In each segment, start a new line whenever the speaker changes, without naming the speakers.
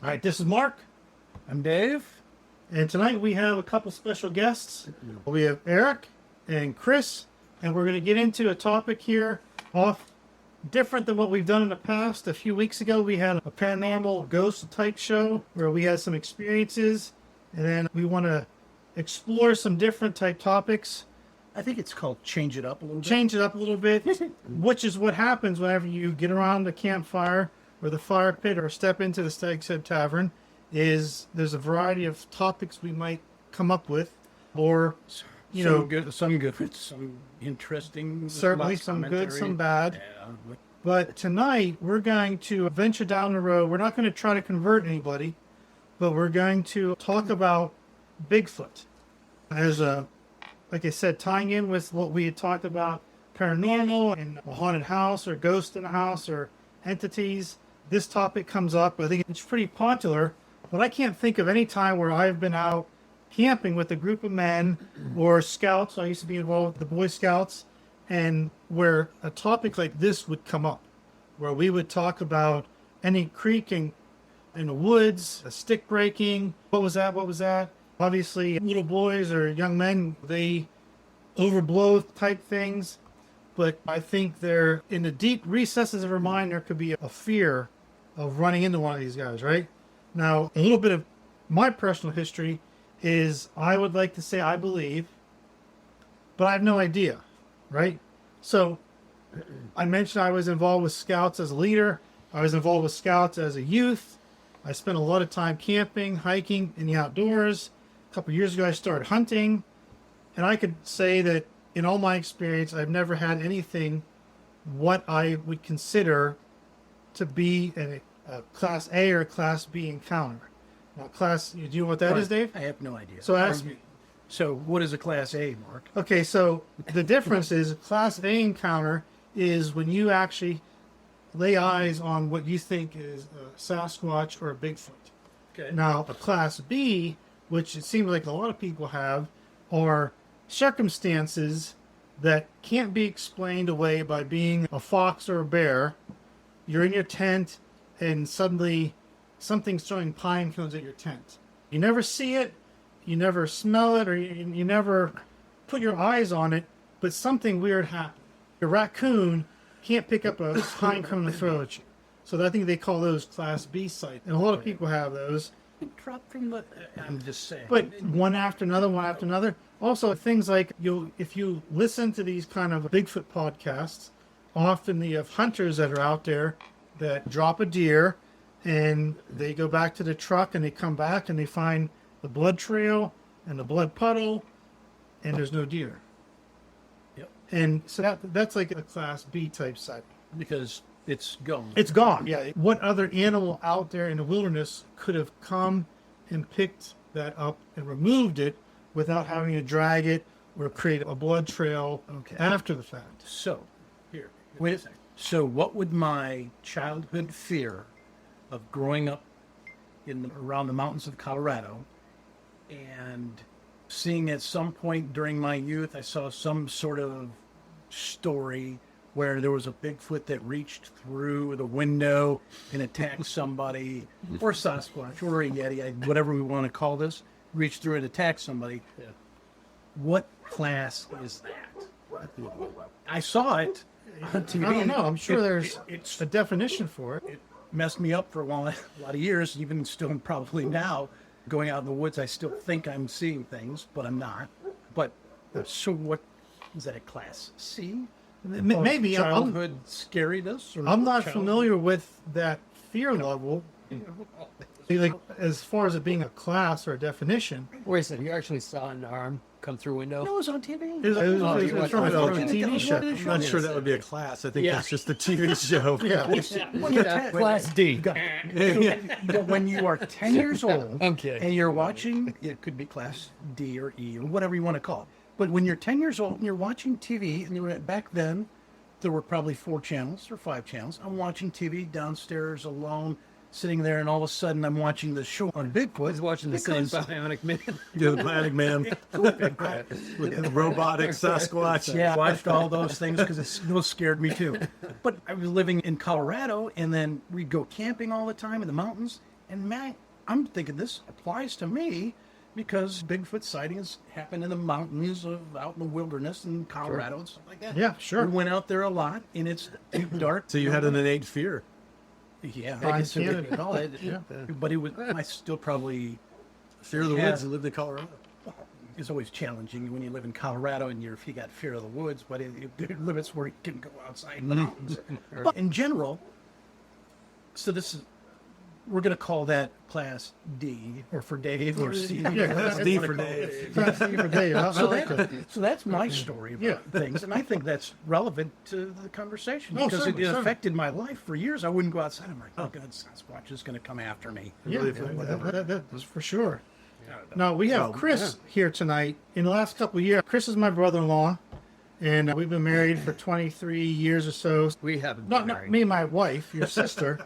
All right, this is Mark,
I'm Dave.
and tonight we have a couple special guests. We have Eric and Chris, and we're going to get into a topic here off different than what we've done in the past. A few weeks ago, we had a paranormal ghost type show where we had some experiences, and then we want to explore some different type topics,
I think it's called Change It Up a Little Bit.
change it up a little bit, which is what happens whenever you get around the campfire or the fire pit or step into the Stagshead Tavern. Is there's a variety of topics we might come up with, or
some good, some interesting.
certainly
lots of
some good,
commentary.
some bad.
Yeah,
But tonight we're going to venture down the road. We're not going to try to convert anybody, but we're going to talk about Bigfoot as a, like I said, tying in with what we had talked about paranormal and a haunted house or ghost in a house or entities. This topic comes up. I think it's pretty popular, but I can't think of any time where I've been out camping with a group of men or scouts. I used to be involved with the Boy Scouts, and where a topic like this would come up, where we would talk about any creaking in the woods, a stick breaking. What was that? What was that? Obviously, little boys or young men, they overblow type things. But I think they're in the deep recesses of our mind, there could be a fear of running into one of these guys, right? Now, a little bit of my personal history is I would like to say I believe, but I have no idea, right? So I mentioned I was involved with Scouts as a leader. I was involved with Scouts as a youth. I spent a lot of time camping, hiking in the outdoors. A couple of years ago, I started hunting. And I could say that in all my experience, I've never had anything what I would consider to be a Class A or a Class B encounter. Now, do you know what that is, Dave?
I have no idea.
So ask me.
So what is a Class A, Mark?
Okay, so the difference is a Class A encounter is when you actually lay eyes on what you think is a Sasquatch or a Bigfoot.
Okay.
Now, a Class B, which it seems like a lot of people have, are circumstances that can't be explained away by being a fox or a bear. You're in your tent and suddenly something's throwing pine cones at your tent. You never see it, you never smell it, or you never put your eyes on it, but something weird happened. A raccoon can't pick up a pine cone and throw at you. So I think they call those Class B sites. And a lot of people have those.
Drop from the. I'm just saying.
But one after another, one after another. Also, things like if you listen to these kind of Bigfoot podcasts, often you have hunters that are out there that drop a deer and they go back to the truck and they come back and they find the blood trail and the blood puddle and there's no deer.
Yep.
And so that's like a Class B type site.
Because it's gone.
It's gone. Yeah. What other animal out there in the wilderness could have come and picked that up and removed it without having to drag it or create a blood trail after the fact?
So, here. Wait a second. So, what would my childhood fear of growing up around the mountains of Colorado and seeing at some point during my youth, I saw some sort of story where there was a Bigfoot that reached through the window and attacked somebody, or Sasquatch, or a Yeti, whatever we want to call this, reached through and attacked somebody. Yeah. What class is that? I saw it on TV.
I don't know. I'm sure there's a definition for it.
It messed me up for a lot of years, even still probably now. Going out in the woods, I still think I'm seeing things, but I'm not. But so what is that, a Class C?
Maybe
childhood scariness. Or
I'm not
childhood?
familiar with that fear level. Like as far as it being a class or a definition,
Wait a second, you actually saw an arm come through a window?
No, it was on TV.
it was from a
watched it.
TV show.
I'm not sure that would be a class. I think
Yeah.
that's just a TV show.
Yeah,
Class D.
But when you are 10 years old
I'm kidding.
and you're watching, it could be Class D or E or whatever you want to call it. But when you're 10 years old and you're watching TV, and you were back then, there were probably 4 channels or 5 channels. I'm watching TV downstairs alone, sitting there, and all of a sudden I'm watching the show on Bigfoot.
I was watching the same Bionic Man.
Yeah, the Planet Man, the robotic Sasquatch.
Yeah, I watched all those things because it still scared me too. But I was living in Colorado, and then we'd go camping all the time in the mountains, And man, I'm thinking this applies to me because Bigfoot sightings happen in the mountains out in the wilderness in Colorado and stuff like that.
Yeah, sure.
We went out there a lot, and it's deep, dark.
So you had an innate fear.
Yeah,
I
I guess
see
you
it.
could call it.
Yeah.
But it was, I still probably,
Fear of the
Yeah.
woods. You lived in Colorado.
it's always challenging when you live in Colorado and you got fear of the woods, but there are limits where you can go outside in the mountains. But in general, so this is, we're going to call that Class D, or for Dave, or C.
Yeah,
That's D for Dave.
Class D for Dave. I like that.
So that's my story about
Yeah.
things, and I think that's relevant to the conversation
Oh,
because
certainly,
it
certainly.
affected my life for years. I wouldn't go outside. I'm like, oh God, Sasquatch is going to come after me.
Yeah,
Really affected
that's for sure. Now, we have Chris here tonight. In the last couple of years, Chris is my brother-in-law, and we've been married for 23 years or so.
We haven't been
Not
married.
me and my wife, your sister.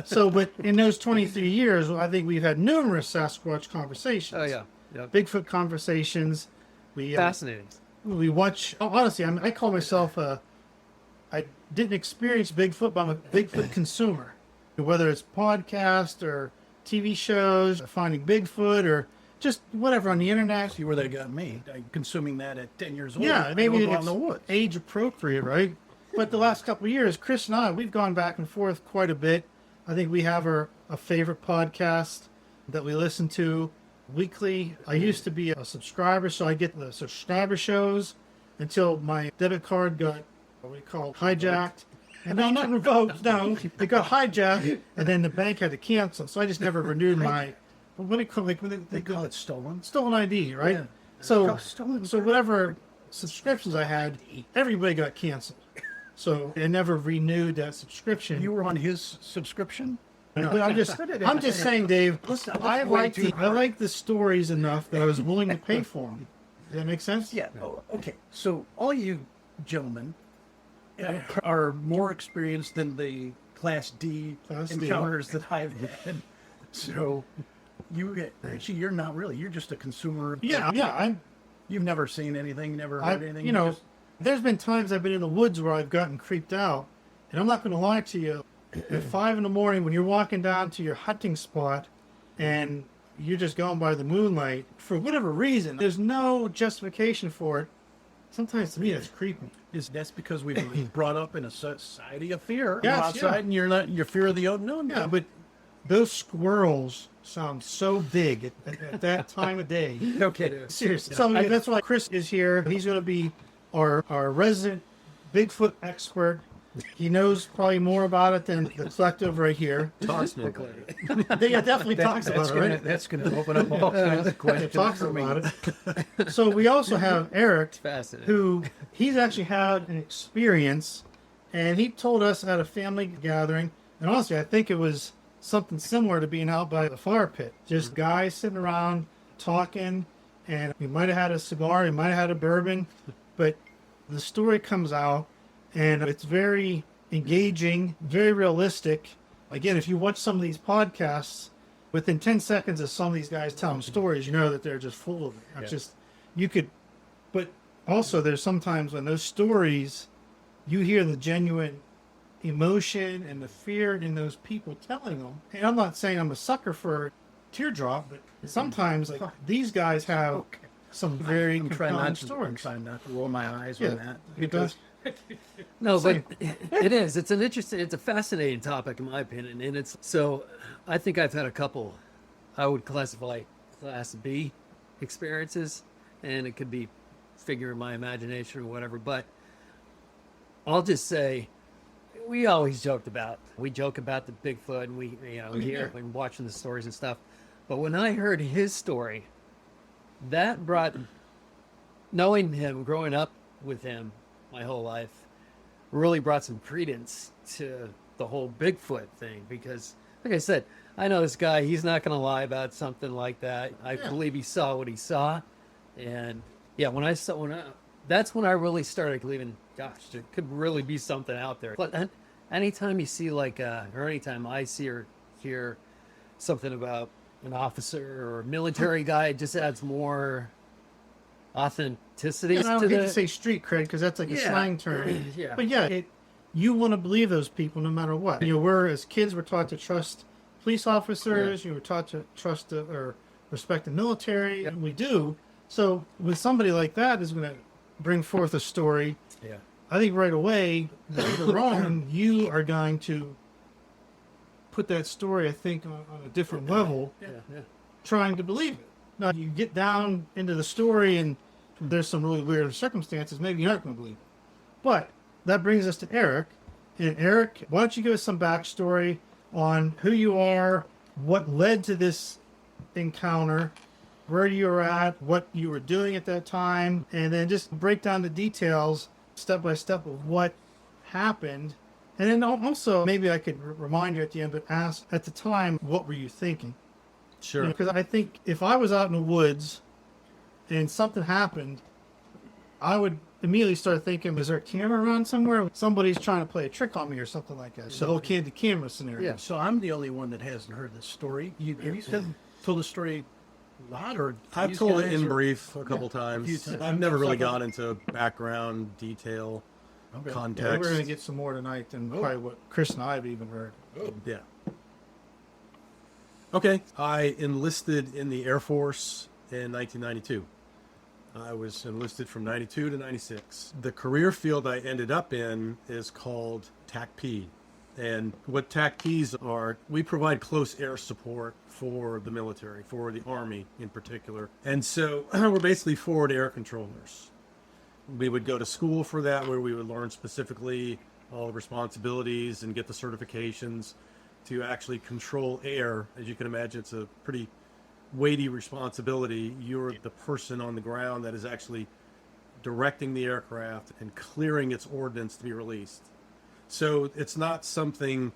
So, but in those 23 years, I think we've had numerous Sasquatch conversations.
Oh yeah, yeah.
Bigfoot conversations.
Fascinating.
We watch. Oh, honestly, I call myself I didn't experience Bigfoot, but I'm a Bigfoot consumer. Whether it's podcast or TV shows, finding Bigfoot, or just whatever on the internet.
See where they got me? Consuming that at 10 years old.
Yeah, maybe
Go out
it's
in the woods.
age appropriate, right? But the last couple of years, Chris and I, we've gone back and forth quite a bit. I think we have a favorite podcast that we listen to weekly. I used to be a subscriber, so I get the subscriber shows until my debit card got what we call hijacked. And no, not revoked, no. It got hijacked, and then the bank had to cancel. So I just never renewed my, what do you call it?
They call it stolen.
Stolen ID, right?
Yeah.
So,
Stolen.
so whatever subscriptions I had, everybody got canceled. So I never renewed that subscription.
You were on his subscription?
But I'm just saying, Dave. I like the stories enough that I was willing to pay for them. Does that make sense?
Yeah. Oh, okay. So all you gentlemen are more experienced than the Class D
Class D.
encounters that I've had. So actually, you're not really. You're just a consumer.
Yeah.
You've never seen anything, never heard anything.
You know, there's been times I've been in the woods where I've gotten creeped out, and I'm not going to lie to you. At 5 a.m, when you're walking down to your hunting spot, and you're just going by the moonlight for whatever reason, there's no justification for it. Sometimes to me, that's creepy.
That's because we've been brought up in a society of fear.
Yes,
I'm outside,
yeah.
and you're fear of the unknown.
Yeah, but those squirrels sound so big at that time of day.
Okay.
Seriously. So that's why Chris is here. He's going to be our resident Bigfoot expert. He knows probably more about it than the collective right here.
Talks more about it.
Yeah, definitely talks about it, right?
That's going to open up all kinds of
It
questions.
talks
for me.
about it. So we also have Eric,
Fascinating.
who he's actually had an experience, and he told us at a family gathering, and honestly, I think it was something similar to being out by the fire pit. Just guys sitting around talking, and he might have had a cigar, he might have had a bourbon, but the story comes out, and it's very engaging, very realistic. Again, if you watch some of these podcasts, within 10 seconds of some of these guys telling stories, you know that they're just full of it. It's just, you could, but also there's sometimes when those stories, you hear the genuine emotion and the fear in those people telling them. And I'm not saying I'm a sucker for teardrop, but sometimes like these guys have some very
I'm
compelling
trying
stories.
not to roll my eyes
Yeah,
on that.
it does.
No, but it is. It's a fascinating topic in my opinion, and I think I've had a couple. I would classify Class B experiences, and it could be figure in my imagination or whatever. But I'll just say, we joke about the Bigfoot, and we hear and watching the stories and stuff. But when I heard his story, that brought, knowing him, growing up with him my whole life, really brought some credence to the whole Bigfoot thing, because like I said, I know this guy, he's not going to lie about something like that. I believe he saw what he saw. And yeah, that's when I really started believing, gosh, there could really be something out there. But anytime you see or anytime I see or hear something about an officer or a military guy, it just adds more authenticity
And I
to
don't hate to
the...
say street cred because that's like a
Yeah.
slang term.
Yeah.
But yeah, you want to believe those people no matter what. We're as kids, we're taught to trust police officers. You were taught to trust or respect the military, and we do. So with somebody like that is going to bring forth a story.
Yeah.
I think right away, right or wrong, you are going to put that story, I think, on a different level,
Yeah.
trying to believe it. Now, you get down into the story and there's some really weird circumstances, maybe you're not going to believe it. But that brings us to Eric. And Eric, why don't you give us some backstory on who you are, what led to this encounter, where you were at, what you were doing at that time, and then just break down the details step by step of what happened. And then also, maybe I could remind you at the end, but ask at the time, what were you thinking?
Sure.
Because I think if I was out in the woods and something happened, I would immediately start thinking, is there a camera around somewhere? Somebody's trying to play a trick on me or something like that. So, the whole candid camera scenario.
Yeah.
So I'm the only one that hasn't heard this story. Have you told the story a lot, or
I've
these
told it
guys,
in
or-
brief a couple
few
times.
times.
I've never really got into background detail,
Okay.
Yeah,
context.
we're going to get some more tonight than probably what Chris and I have even heard.
Yeah. Okay. I enlisted in the Air Force in 1992. I was enlisted from 92 to 96. The career field I ended up in is called TACP. And what TACPs are, we provide close air support for the military, for the Army in particular. And so we're basically forward air controllers. We would go to school for that, where we would learn specifically all the responsibilities and get the certifications to actually control air. As you can imagine, it's a pretty weighty responsibility. You're the person on the ground that is actually directing the aircraft and clearing its ordnance to be released. So it's not something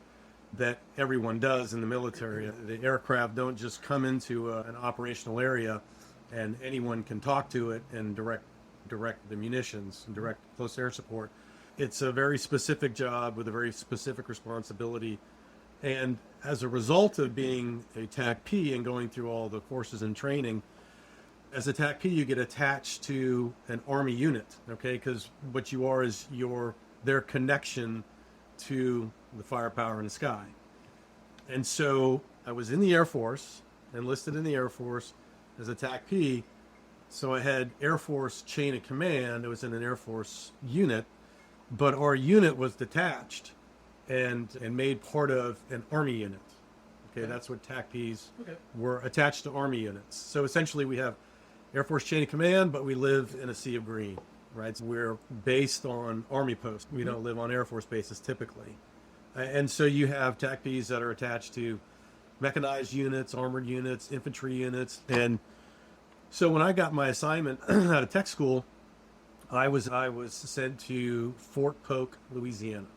that everyone does in the military. The aircraft don't just come into an operational area and anyone can talk to it and direct the munitions and direct close air support. It's a very specific job with a very specific responsibility. And as a result of being a TACP and going through all the courses and training, as a TACP, you get attached to an Army unit, okay? Because what you are is their connection to the firepower in the sky. And so I was in the Air Force, enlisted in the Air Force as a TACP. So I had Air Force chain of command. I was in an Air Force unit, but our unit was detached and made part of an Army unit. Okay, that's what TACPs were, attached to Army units. So essentially we have Air Force chain of command, but we live in a sea of green, right? So we're based on Army posts. We don't live on Air Force bases typically. And so you have TACPs that are attached to mechanized units, armored units, infantry units. And so when I got my assignment out of tech school, I was sent to Fort Polk, Louisiana.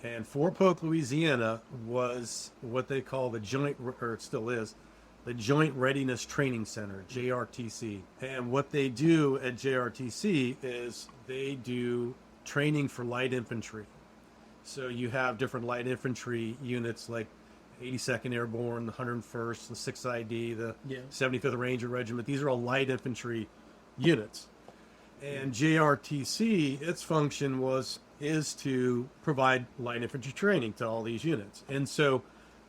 And Fort Polk, Louisiana was what they call the joint, or it still is, the Joint Readiness Training Center, JRTC. And what they do at JRTC is they do training for light infantry. So you have different light infantry units like 82nd Airborne, the 101st, the 6th ID, the 75th Ranger Regiment. These are all light infantry units. And JRTC, its function is to provide light infantry training to all these units. And so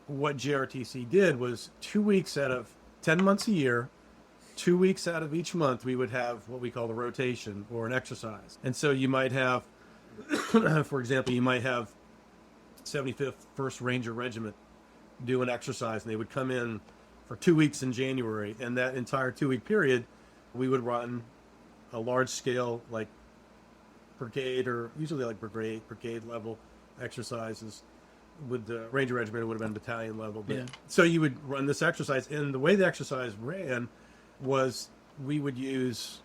what JRTC did was 2 weeks out of 10 months a year, 2 weeks out of each month, we would have what we call the rotation or an exercise. And so you might have, for example, you might have 75th 1st Ranger Regiment do an exercise, and they would come in for 2 weeks in January. And that entire 2 week period, we would run a large scale, like brigade, or usually like brigade level exercises. With the Ranger Regiment, it would have been battalion level. But, so you would run this exercise, and the way the exercise ran was we would use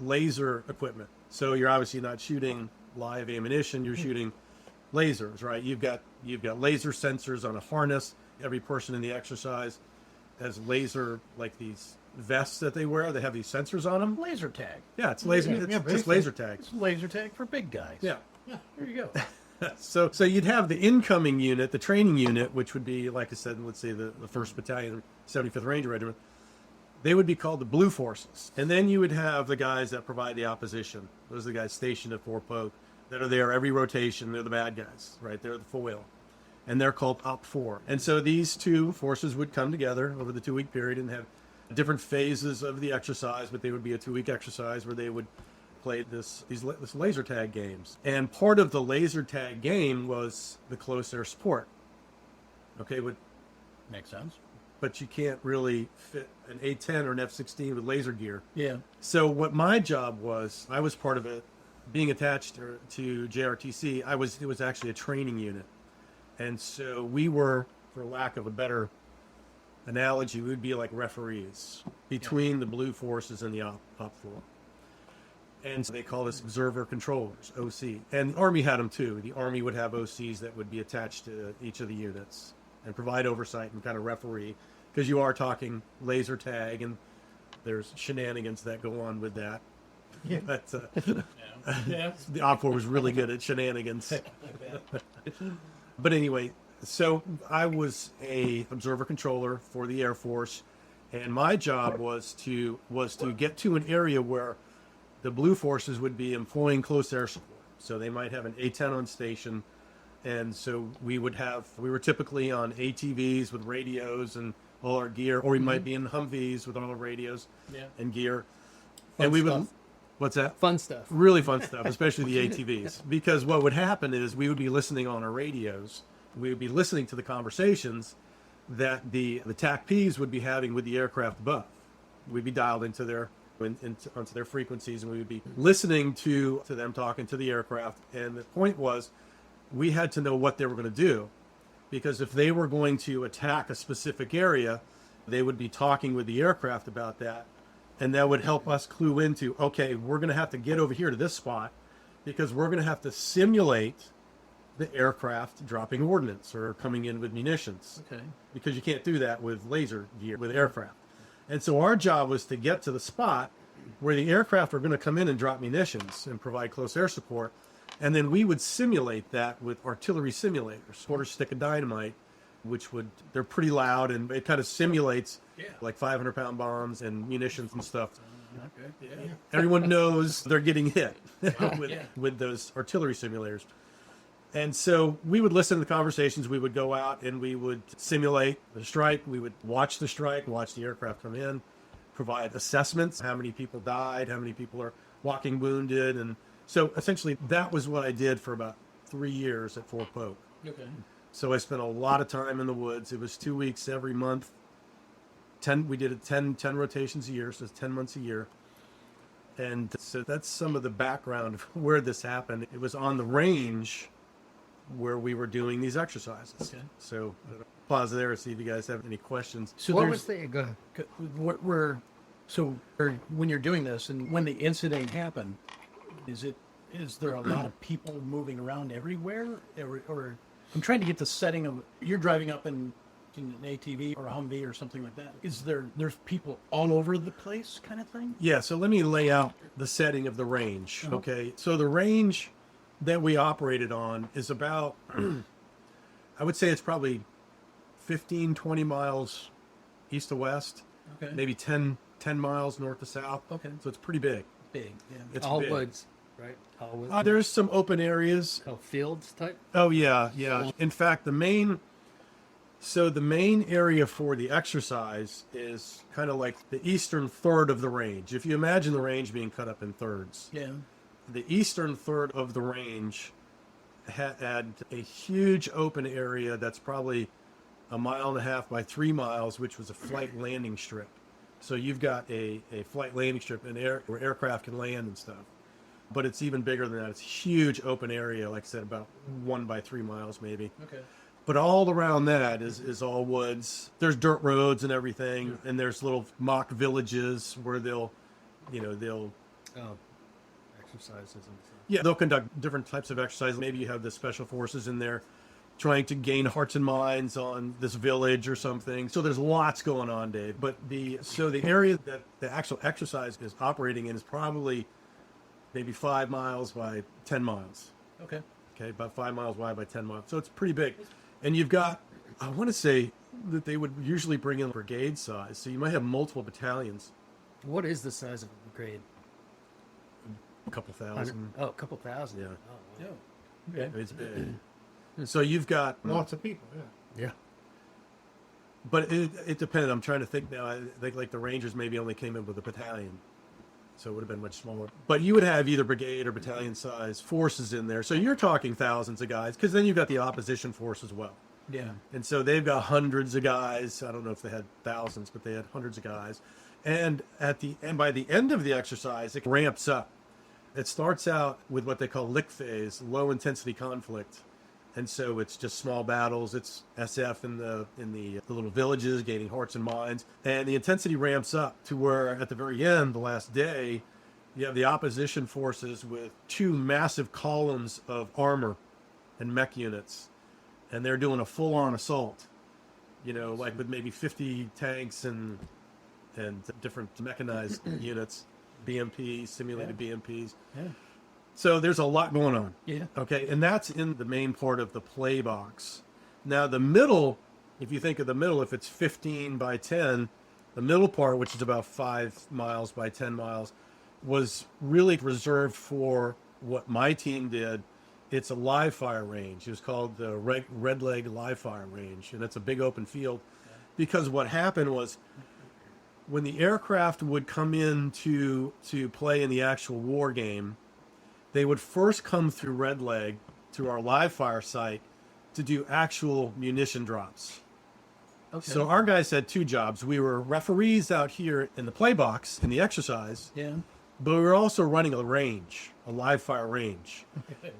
laser equipment. So you're obviously not shooting live ammunition, you're shooting lasers, right? You've got laser sensors on a harness. Every person in the exercise has laser, like these vests that they wear. They have these sensors on them.
Laser tag.
Yeah, it's laser. It's just laser tags.
It's laser tag for big guys.
Yeah.
There you go.
So you'd have the incoming unit, the training unit, which would be, like I said, let's say the 1st Battalion, 75th Ranger Regiment. They would be called the Blue Forces. And then you would have the guys that provide the opposition. Those are the guys stationed at Fort Polk that are there every rotation. They're the bad guys, right? They're the foil. and they're called Op 4. And so these two forces would come together over the 2-week period and have different phases of the exercise, but they would be a 2-week exercise where they would play this laser tag games. And part of the laser tag game was the close air support. Okay,
Makes sense.
but you can't really fit an A10 or an F-16 with laser gear.
Yeah.
So what my job was, I was part of it, being attached to JRTC. It was actually a training unit. And so we were, for lack of a better analogy, we would be like referees between the blue forces and the op 4. And so they call us observer controllers, OC. And the Army had them too. The Army would have OCs that would be attached to each of the units and provide oversight and kind of referee, because you are talking laser tag and there's shenanigans that go on with that.
Yeah.
But
Yeah.
the Op 4 was really good at shenanigans. But anyway, so I was a observer controller for the Air Force, and my job was to get to an area where the blue forces would be employing close air support. So they might have an A-10 on station, and so we were typically on ATVs with radios and all our gear, or we might be in Humvees with all our radios and gear. And we would,
stuff.
what's that?
Fun stuff.
Really fun stuff, especially the ATVs. Because what would happen is we would be listening on our radios. We would be listening to the conversations that the TACPs would be having with the aircraft above. We'd be dialed into onto their frequencies, and we would be listening to them talking to the aircraft. And the point was, we had to know what they were going to do, because if they were going to attack a specific area, they would be talking with the aircraft about that. And that would help us clue into, okay, we're going to have to get over here to this spot, because we're going to have to simulate the aircraft dropping ordnance or coming in with munitions.
Okay.
Because you can't do that with laser gear, with aircraft. And so our job was to get to the spot where the aircraft were going to come in and drop munitions and provide close air support. And then we would simulate that with artillery simulators, quarter stick of dynamite, they're pretty loud, and it kind of simulates like 500-pound bombs and munitions and stuff.
Okay. Yeah.
Everyone knows they're getting hit with those artillery simulators. And so we would listen to the conversations. We would go out and we would simulate the strike. We would watch the strike, watch the aircraft come in, provide assessments, how many people died, how many people are walking wounded. And so essentially that was what I did for about 3 years at Fort Polk.
Okay.
So I spent a lot of time in the woods. It was 2 weeks every month. We did 10 rotations a year, so it's 10 months a year. And so that's some of the background of where this happened. It was on the range where we were doing these exercises.
Okay.
So pause there and see if you guys have any questions.
So
What
there's
was the go ahead.
when you're doing this and when the incident happened, is there a lot of people moving around everywhere, or I'm trying to get the setting of you're driving up in an ATV or a Humvee or something like that. There's people all over the place, kind of thing?
Yeah, so let me lay out the setting of the range.
Uh-huh.
Okay, so the range that we operated on is about, I would say it's probably 15, 20 miles east to west,
Okay.
maybe 10 miles north to south.
Okay.
So it's pretty big.
Big. Yeah.
It's
All
big.
woods, right? All woods.
There's some open areas.
Oh, fields type.
Oh yeah. In fact, the main area for the exercise is kind of like the eastern third of the range. If you imagine the range being cut up in thirds,
Yeah.
the eastern third of the range had a huge open area that's probably 1.5 miles by 3 miles, which was a flight landing strip. So you've got a flight landing strip where aircraft can land and stuff. But it's even bigger than that. It's a huge open area, like I said, about 1 by 3 miles maybe.
Okay.
But all around that is all woods. There's dirt roads and everything, and there's little mock villages where they'll
Exercises and stuff.
they'll conduct different types of exercises. Maybe you have the special forces in there trying to gain hearts and minds on this village or something. So there's lots going on, Dave. But the area that the actual exercise is operating in is probably maybe 5 miles by 10 miles.
Okay.
Okay, about 5 miles wide by 10 miles. So it's pretty big. And you've got, I want to say that they would usually bring in brigade size. So you might have multiple battalions,
What is the size of a brigade?
a couple thousand.
Oh, a couple thousand.
Yeah.
Oh, wow.
Yeah. Okay.
It's big. So you've got
Lots of people, yeah.
yeah. But it depended. I'm trying to think now. I think like the Rangers maybe only came in with a battalion, so it would have been much smaller. But you would have either brigade or battalion size forces in there. So you're talking thousands of guys, because then you've got the opposition force as well.
Yeah.
And so they've got hundreds of guys. I don't know if they had thousands, but they had hundreds of guys. And by the end of the exercise, it ramps up. It starts out with what they call lick phase, low intensity conflict. And so it's just small battles. It's SF in the little villages, gaining hearts and minds. And the intensity ramps up to where at the very end, the last day, you have the opposition forces with 2 massive columns of armor and mech units. And they're doing a full-on assault, like with maybe 50 tanks and different mechanized units, BMPs, simulated BMPs.
Yeah.
So there's a lot going on.
Yeah.
Okay, and that's in the main part of the play box. Now the middle, if you think of the middle, if it's 15 by 10, the middle part, which is about 5 miles by 10 miles, was really reserved for what my team did. It's a live fire range. It was called the Red Leg Live Fire Range, and it's a big open field. Because what happened was, when the aircraft would come in to play in the actual war game, they would first come through Red Leg to our live fire site to do actual munition drops.
Okay.
So our guys had 2 jobs. We were referees out here in the play box in the exercise,
Yeah.
but we were also running a range, a live fire range,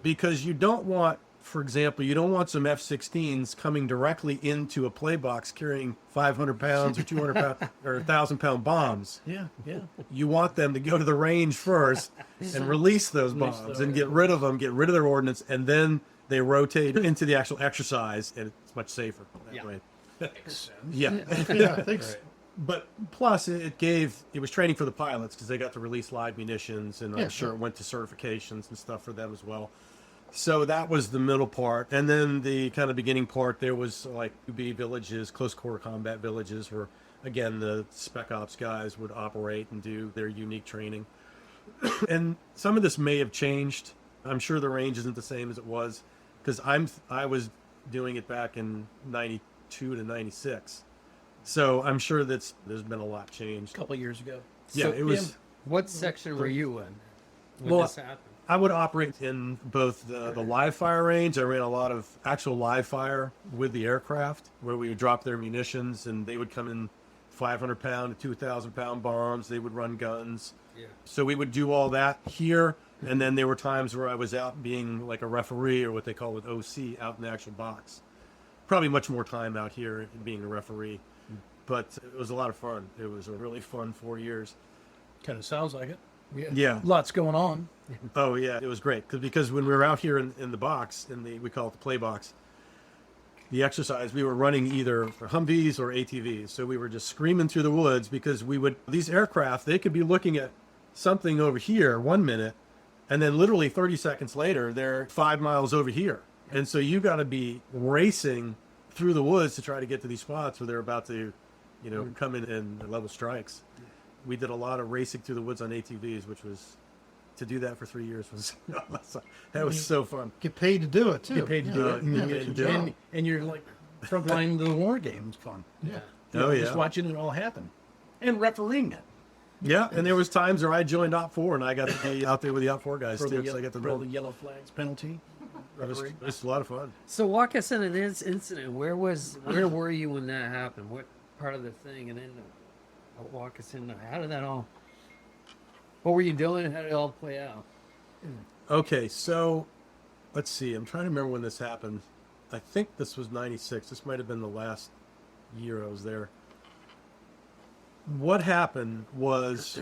because you don't want, for example, you don't want some F-16s coming directly into a play box carrying 500 pounds or 200 pounds or 1,000-pound bombs.
Yeah. Yeah.
You want them to go to the range first and release those bombs and get rid of them, get rid of their ordnance, and then they rotate into the actual exercise, and it's much safer that way.
Makes sense.
Yeah.
Yeah, I think so.
But plus, it was training for the pilots because they got to release live munitions, and I'm sure it went to certifications and stuff for them as well. So that was the middle part. And then the kind of beginning part, there was like UB villages, close quarter combat villages, where, again, the Spec Ops guys would operate and do their unique training. And some of this may have changed. I'm sure the range isn't the same as it was, because I was doing it back in 92 to 96. So I'm sure there's been a lot changed.
A couple of years ago.
Yeah,
So,
it was.
What section were you in when
Well,
this happened?
I would operate in both the live fire range. I ran a lot of actual live fire with the aircraft, where we would drop their munitions, and they would come in 500-pound to 2,000-pound bombs. They would run guns.
Yeah.
So we would do all that here. And then there were times where I was out being like a referee, or what they call with OC, out in the actual box. Probably much more time out here being a referee. But it was a lot of fun. It was a really fun 4 years.
Kind of sounds like it.
Yeah.
Lots going on.
Oh yeah, it was great because when we were out here in the box, we call it the play box, the exercise, we were running either Humvees or ATVs. So we were just screaming through the woods, because these aircraft, they could be looking at something over here 1 minute, and then literally 30 seconds later, they're 5 miles over here. And so you got to be racing through the woods to try to get to these spots where they're about to, come in and level strikes. We did a lot of racing through the woods on ATVs, which was, to do that for 3 years was that was so fun.
Get paid to do it, too.
Get paid to do it.
You get to do it.
And you're like front line to the war game. It's fun.
Yeah.
Oh yeah.
Just watching it all happen. And refereeing it.
Yeah, and there was times where I joined Op 4 and I got to be out there with the Op 4 guys
For
too.
the,
So I got to
for the yellow flags penalty.
it was a lot of fun.
So walk us into this incident. Where were you when that happened? What part of the thing? And then walk us into how did that all? What were you doing, and how did it all play out?
Okay, so let's see. I'm trying to remember when this happened. I think this was 96. This might have been the last year I was there. What happened was,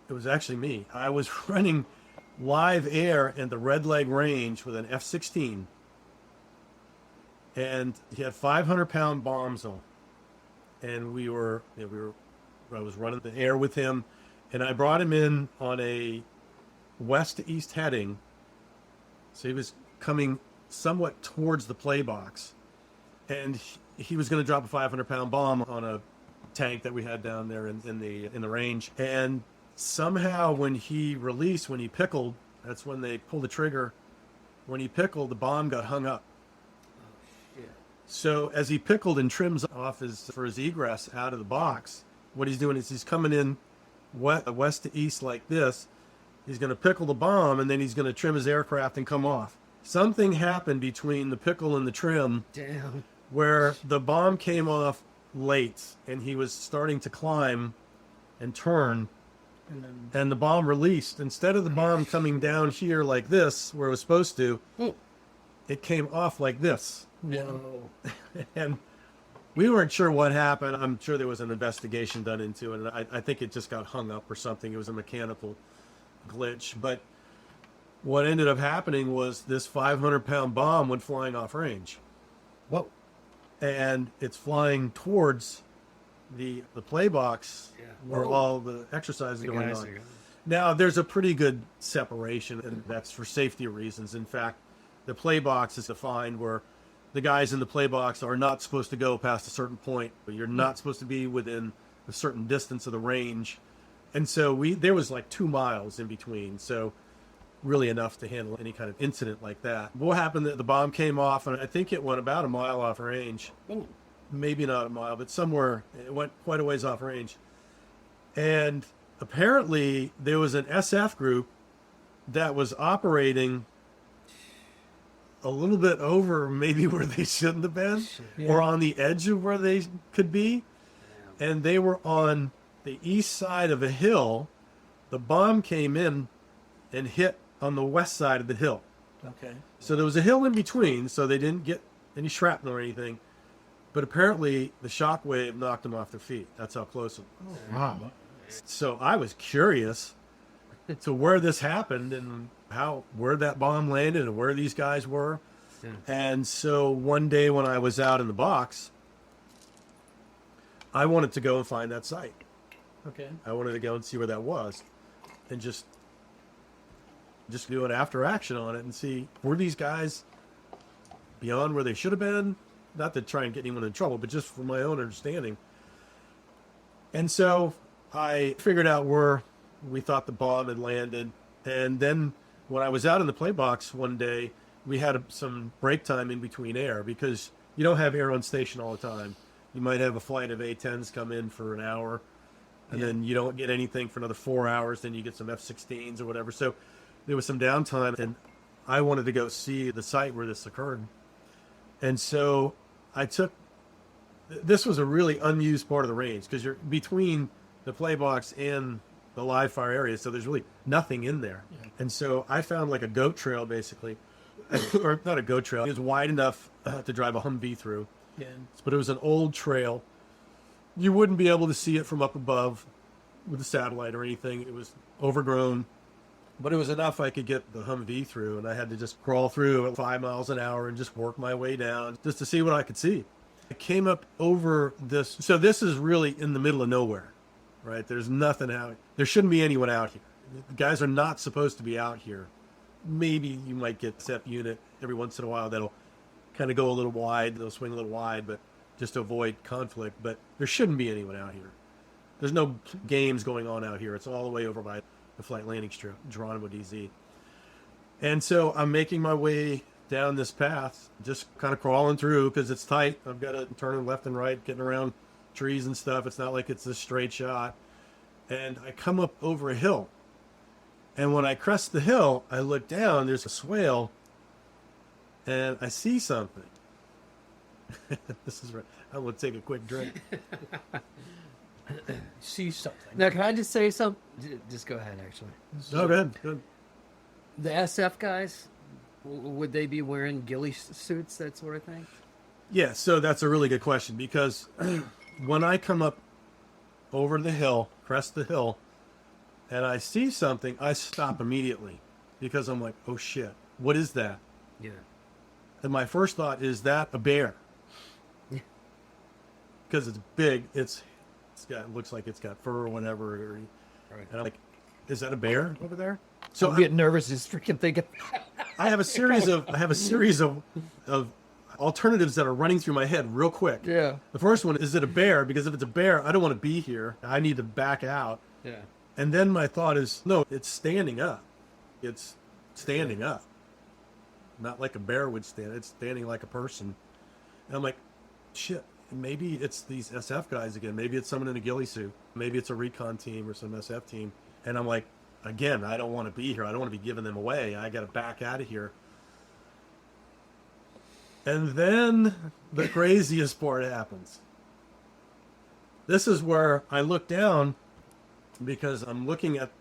it was actually me. I was running live air in the Red Leg Range with an F-16, and he had 500-pound bombs on. And I was running the air with him, and I brought him in on a west to east heading. So he was coming somewhat towards the play box, and he was going to drop a 500-pound bomb on a tank that we had down there in the range. And somehow when he pickled, that's when they pulled the trigger, when he pickled, the bomb got hung up.
Yeah.
So as he pickled and trims off for his egress out of the box, what he's doing is he's coming in west to east like this. He's going to pickle the bomb, and then he's going to trim his aircraft and come off. Something happened between the pickle and the trim
Damn.
where the bomb came off late, and he was starting to climb and turn, and the bomb released. Instead of the bomb coming down here like this, where it was supposed to, it came off like this.
Whoa.
And we weren't sure what happened. I'm sure there was an investigation done into it, and I think it just got hung up or something. It was a mechanical glitch. But what ended up happening was this 500-pound bomb went flying off range.
Whoa.
And it's flying towards the play box where
Whoa.
all the exercises
The
are going
guys
on.
are going-
Now, there's a pretty good separation, and that's for safety reasons. In fact, the play box is defined where the guys in the play box are not supposed to go past a certain point, but you're not supposed to be within a certain distance of the range. And so there was like 2 miles in between, so really enough to handle any kind of incident like that. What happened, that the bomb came off, and I think it went about a mile off range. Maybe not a mile, but somewhere. It went quite a ways off range. And apparently there was an SF group that was operating a little bit over maybe where they shouldn't have been, or on the edge of where they could be. And they were on the east side of a hill. The bomb came in and hit on the west side of the hill.
Okay.
So there was a hill in between, so they didn't get any shrapnel or anything. But apparently the shock wave knocked them off their feet. That's how close it was.
Wow.
So I was curious to where this happened and where that bomb landed and where these guys were.
Yeah.
And so one day when I was out in the box, I wanted to go and find that site.
Okay.
I wanted to go and see where that was, and just do an after action on it and see, were these guys beyond where they should have been? Not to try and get anyone in trouble, but just for my own understanding. And so I figured out where we thought the bomb had landed. And then when I was out in the play box one day, we had some break time in between air, because you don't have air on station all the time. You might have a flight of A-10s come in for an hour, and then you don't get anything for another 4 hours. Then you get some F-16s or whatever. So there was some downtime, and I wanted to go see the site where this occurred. And so this was a really unused part of the range, because you're between the play box and the live fire area, so there's really nothing in there. Yeah. And so I found like a goat trail, basically, or not a goat trail. It was wide enough to drive a Humvee through, but it was an old trail. You wouldn't be able to see it from up above with a satellite or anything. It was overgrown, but it was enough I could get the Humvee through, and I had to just crawl through at 5 miles an hour and just work my way down just to see what I could see. I came up over this. So this is really in the middle of nowhere, right? There's nothing out. There shouldn't be anyone out here. The guys are not supposed to be out here. Maybe you might get a SEP unit every once in a while that'll kind of go a little wide. They'll swing a little wide, but just to avoid conflict. But there shouldn't be anyone out here. There's no games going on out here. It's all the way over by the flight landing strip, Geronimo DZ. And so I'm making my way down this path, just kind of crawling through because it's tight. I've got to turn left and right, getting around trees and stuff. It's not like it's a straight shot. And I come up over a hill. And when I crest the hill, I look down, there's a swale, and I see something. This is right. I'm going to take a quick drink.
See something.
Now, can I just say something? Just go ahead, actually.
Oh, good, good.
The SF guys, would they be wearing ghillie suits, that sort of thing?
Yeah, so that's a really good question, because when I come up over the hill, crest the hill, and I see something, I stop immediately because I'm like, oh shit, what is that?
Yeah.
And my first thought is that a bear? Because it's big, it looks like it's got fur or whatever.
Right.
And I'm like, is that a bear over there?
So
So
I'm getting nervous just freaking thinking.
I have a series of alternatives that are running through my head real quick.
Yeah.
The first one, is it a bear? Because if it's a bear, I don't want to be here. I need to back out.
Yeah.
And then my thought is, no, it's standing up. It's standing up. not like a bear would stand. It's standing like a person. And I'm like, shit, maybe it's these SF guys again. Maybe it's someone in a ghillie suit. Maybe it's a recon team or some SF team. And I'm like, again, I don't want to be here. I don't want to be giving them away. I got to back out of here. And then the craziest part happens. This is where I look down because I'm looking at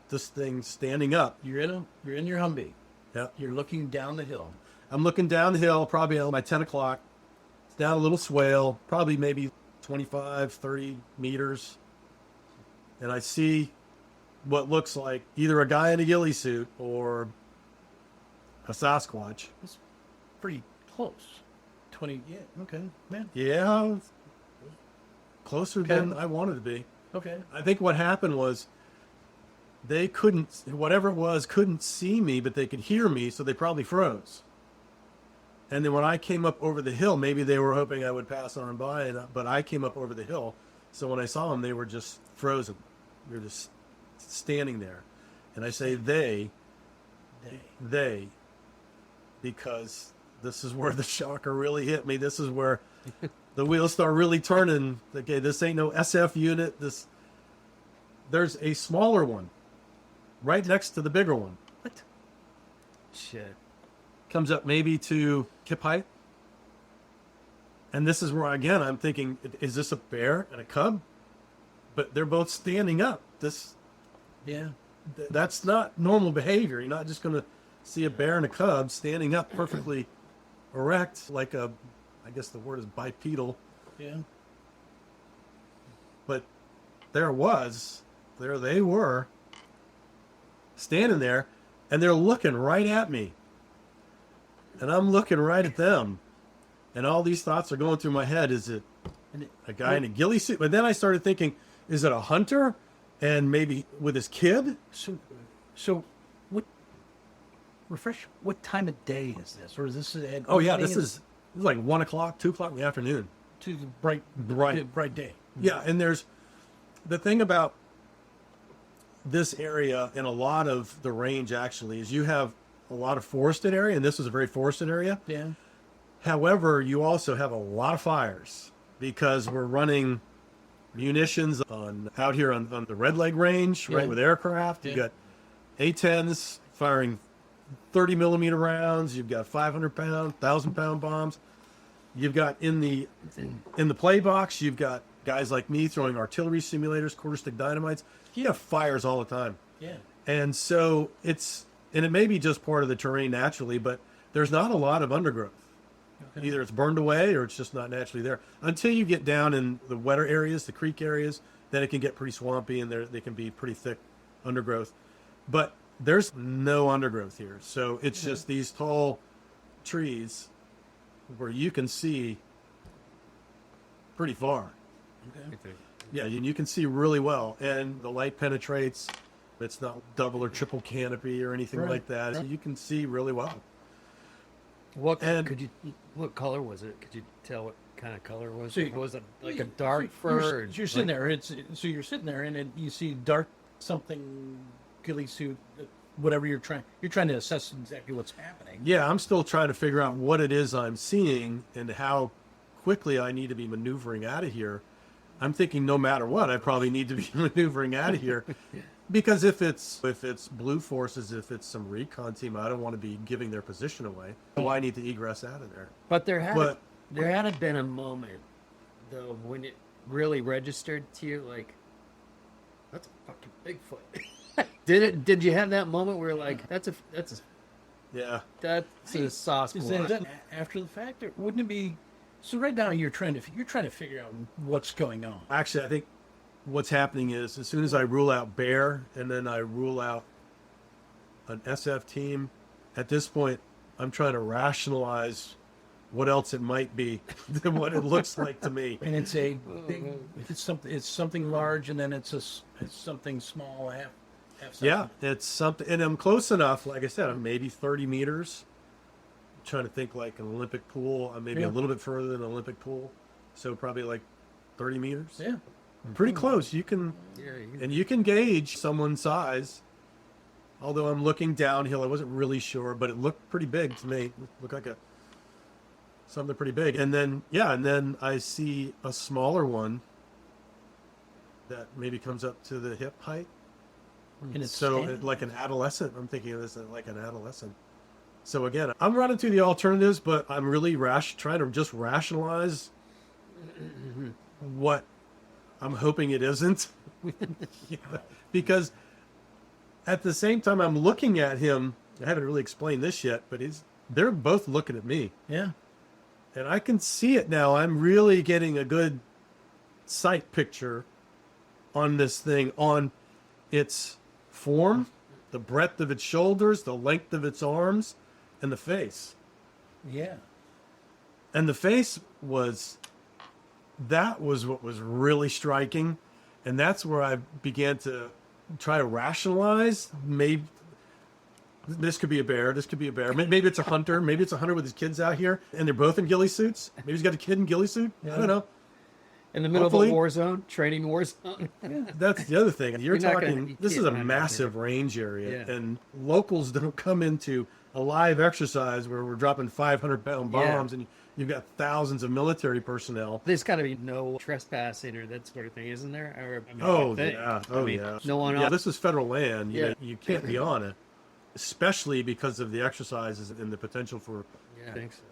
this thing standing up.
You're in your Humvee.
Yeah.
You're looking down the hill.
I'm looking down the hill, probably at my 10 o'clock. It's down a little swale, probably maybe 25, 30 meters. And I see what looks like either a guy in a ghillie suit or a Sasquatch.
It's pretty close. 20. Yeah. Okay. Man.
Yeah. Closer than I wanted to be.
Okay.
I think what happened was they couldn't, whatever it was, couldn't see me, but they could hear me, so they probably froze. And then when I came up over the hill, maybe they were hoping I would pass on by, but I came up over the hill. So when I saw them, they were just frozen. They were just standing there. And I say they, because this is where the shocker really hit me. This is where the wheels start really turning. Okay, this ain't no SF unit. There's a smaller one right next to the bigger one.
What?
Shit.
Comes up maybe to hip height. And this is where, again, I'm thinking, is this a bear and a cub? But they're both standing up.
Yeah.
That's not normal behavior. You're not just going to see a bear and a cub standing up perfectly erect, like I guess the word is bipedal.
Yeah.
But there they were, standing there, and they're looking right at me. And I'm looking right at them. And all these thoughts are going through my head. Is it a guy in a ghillie suit? But then I started thinking, is it a hunter? And maybe with his kid?
So what time of day is this? Or is this at
Oh, yeah, this is like 1 o'clock, 2 o'clock in the afternoon.
to the bright day?
Yeah, and there's the thing about this area and a lot of the range actually is you have a lot of forested area, and this is a very forested area.
Yeah.
However, you also have a lot of fires because we're running munitions out here on the Red Leg Range, right,
Yeah.
with aircraft. You've got A-10s firing 30 millimeter rounds. You've got 500-pound, 1,000-pound bombs. You've got in the play box, you've got guys like me throwing artillery simulators, quarter stick dynamites. You have fires all the time.
Yeah.
And so it may be just part of the terrain naturally, but there's not a lot of undergrowth.
Okay.
Either it's burned away or it's just not naturally there. Until you get down in the wetter areas, the creek areas, then it can get pretty swampy and they can be pretty thick undergrowth. But there's no undergrowth here. So it's just these tall trees where you can see pretty far.
Okay.
Yeah, and you can see really well. And the light penetrates. It's not double or triple canopy or anything
Right.
like that. So you can see really well.
What
And-
what color was it? Could you tell what kind of color was
So
it? Was it like a dark fur?
You're sitting there. You're sitting there, and then you see dark something ghillie suit, whatever you're trying to assess exactly what's happening.
Yeah, I'm still trying to figure out what it is I'm seeing and how quickly I need to be maneuvering out of here. I'm thinking no matter what, I probably need to be maneuvering out of here. Because if it's blue forces, if it's some recon team, I don't want to be giving their position away. So I need to egress out of there.
But there
But-
had been a moment though when it really registered to you, like, that's a fucking Bigfoot. Did you have that moment where like that's a
Yeah.
sauce
Is that after the fact, or wouldn't it be? So right now you're trying to figure out what's going on.
Actually, I think what's happening is as soon as I rule out bear and then I rule out an SF team, at this point, I'm trying to rationalize what else it might be than what it looks like to me.
And it's a big, it's something large, and then it's something small, half
Yeah, it's something, and I'm close enough. Like I said, I'm maybe 30 meters. I'm trying to think like an Olympic pool. I'm maybe
Yeah.
a little bit further than an Olympic pool, so probably like 30 meters.
Yeah.
Pretty close. You can, and you can gauge someone's size Although I'm looking downhill, I wasn't really sure, but it looked pretty big to me. It looked like something pretty big. And then I see a smaller one that maybe comes up to the hip height.
And it's
So
standing?
like an adolescent. I'm thinking of this as like an adolescent. So again, I'm running through the alternatives, but I'm really trying to just rationalize what I'm hoping it isn't. Yeah. Because at the same time I'm looking at him, I haven't really explained this yet, but they're both looking at me.
Yeah.
And I can see it now. I'm really getting a good sight picture on this thing, on its form, the breadth of its shoulders, the length of its arms, and the face.
Yeah.
And the face that was what was really striking. And that's where I began to try to rationalize, maybe this could be a bear, this could be a bear. Maybe it's a hunter. Maybe it's a hunter with his kids out here, and they're both in ghillie suits. Maybe he's got a kid in ghillie suit. I don't know.
In the middle
Hopefully.
of a war zone, training war zone.
That's the other thing. You're
not
talking,
you
this
can't
is a
find out
massive range area,
Yeah.
and locals don't come into a live exercise where we're dropping 500-pound
Yeah.
bombs, and you've got thousands of military personnel.
There's got to be no trespassing or that sort of thing, isn't there? Or, I mean,
Oh,
I think.
yeah.
I
Oh,
mean,
yeah.
No one
Yeah,
else.
this is federal land. You
Yeah.
know, you can't be on it, especially because of the exercises and the potential for
Yeah, I think so.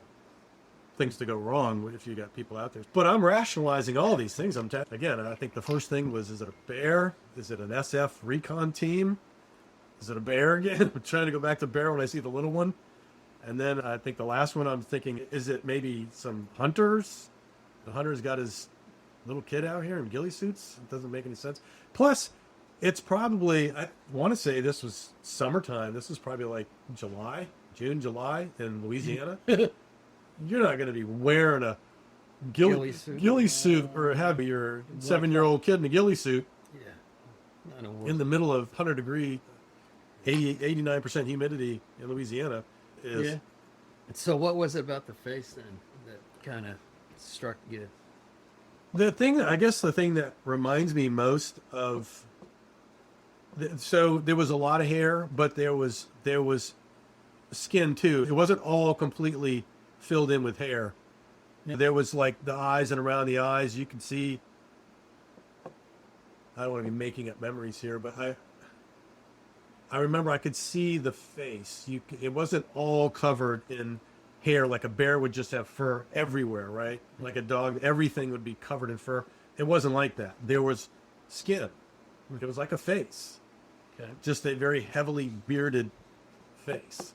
things to go wrong if you got people out there. But I'm rationalizing all these things. Again, I think the first thing was, is it a bear? Is it an SF recon team? Is it a bear again? I'm trying to go back to bear when I see the little one. And then I think the last one I'm thinking, is it maybe some hunters? The hunter's got his little kid out here in ghillie suits. It doesn't make any sense. Plus, it's probably, I want to say this was summertime. This was probably like June, July in Louisiana. You're not going to be wearing a ghillie suit or have your 7-year-old kid in a ghillie suit
Yeah. I know.
in the middle of 100-degree, 89% humidity in Louisiana.
Yeah. So what was it about the face then that kind of struck you?
The thing that reminds me most of, so there was a lot of hair, but there was skin too. It wasn't all completely filled in with hair.
Yeah.
There was like the eyes, and around the eyes you could see, I don't want to be making up memories here, but I remember I could see the face. It wasn't all covered in hair like a bear would just have fur everywhere, right? Like a dog, everything would be covered in fur. It wasn't like that. There was skin. It was like a face.
Okay.
Just a very heavily bearded face.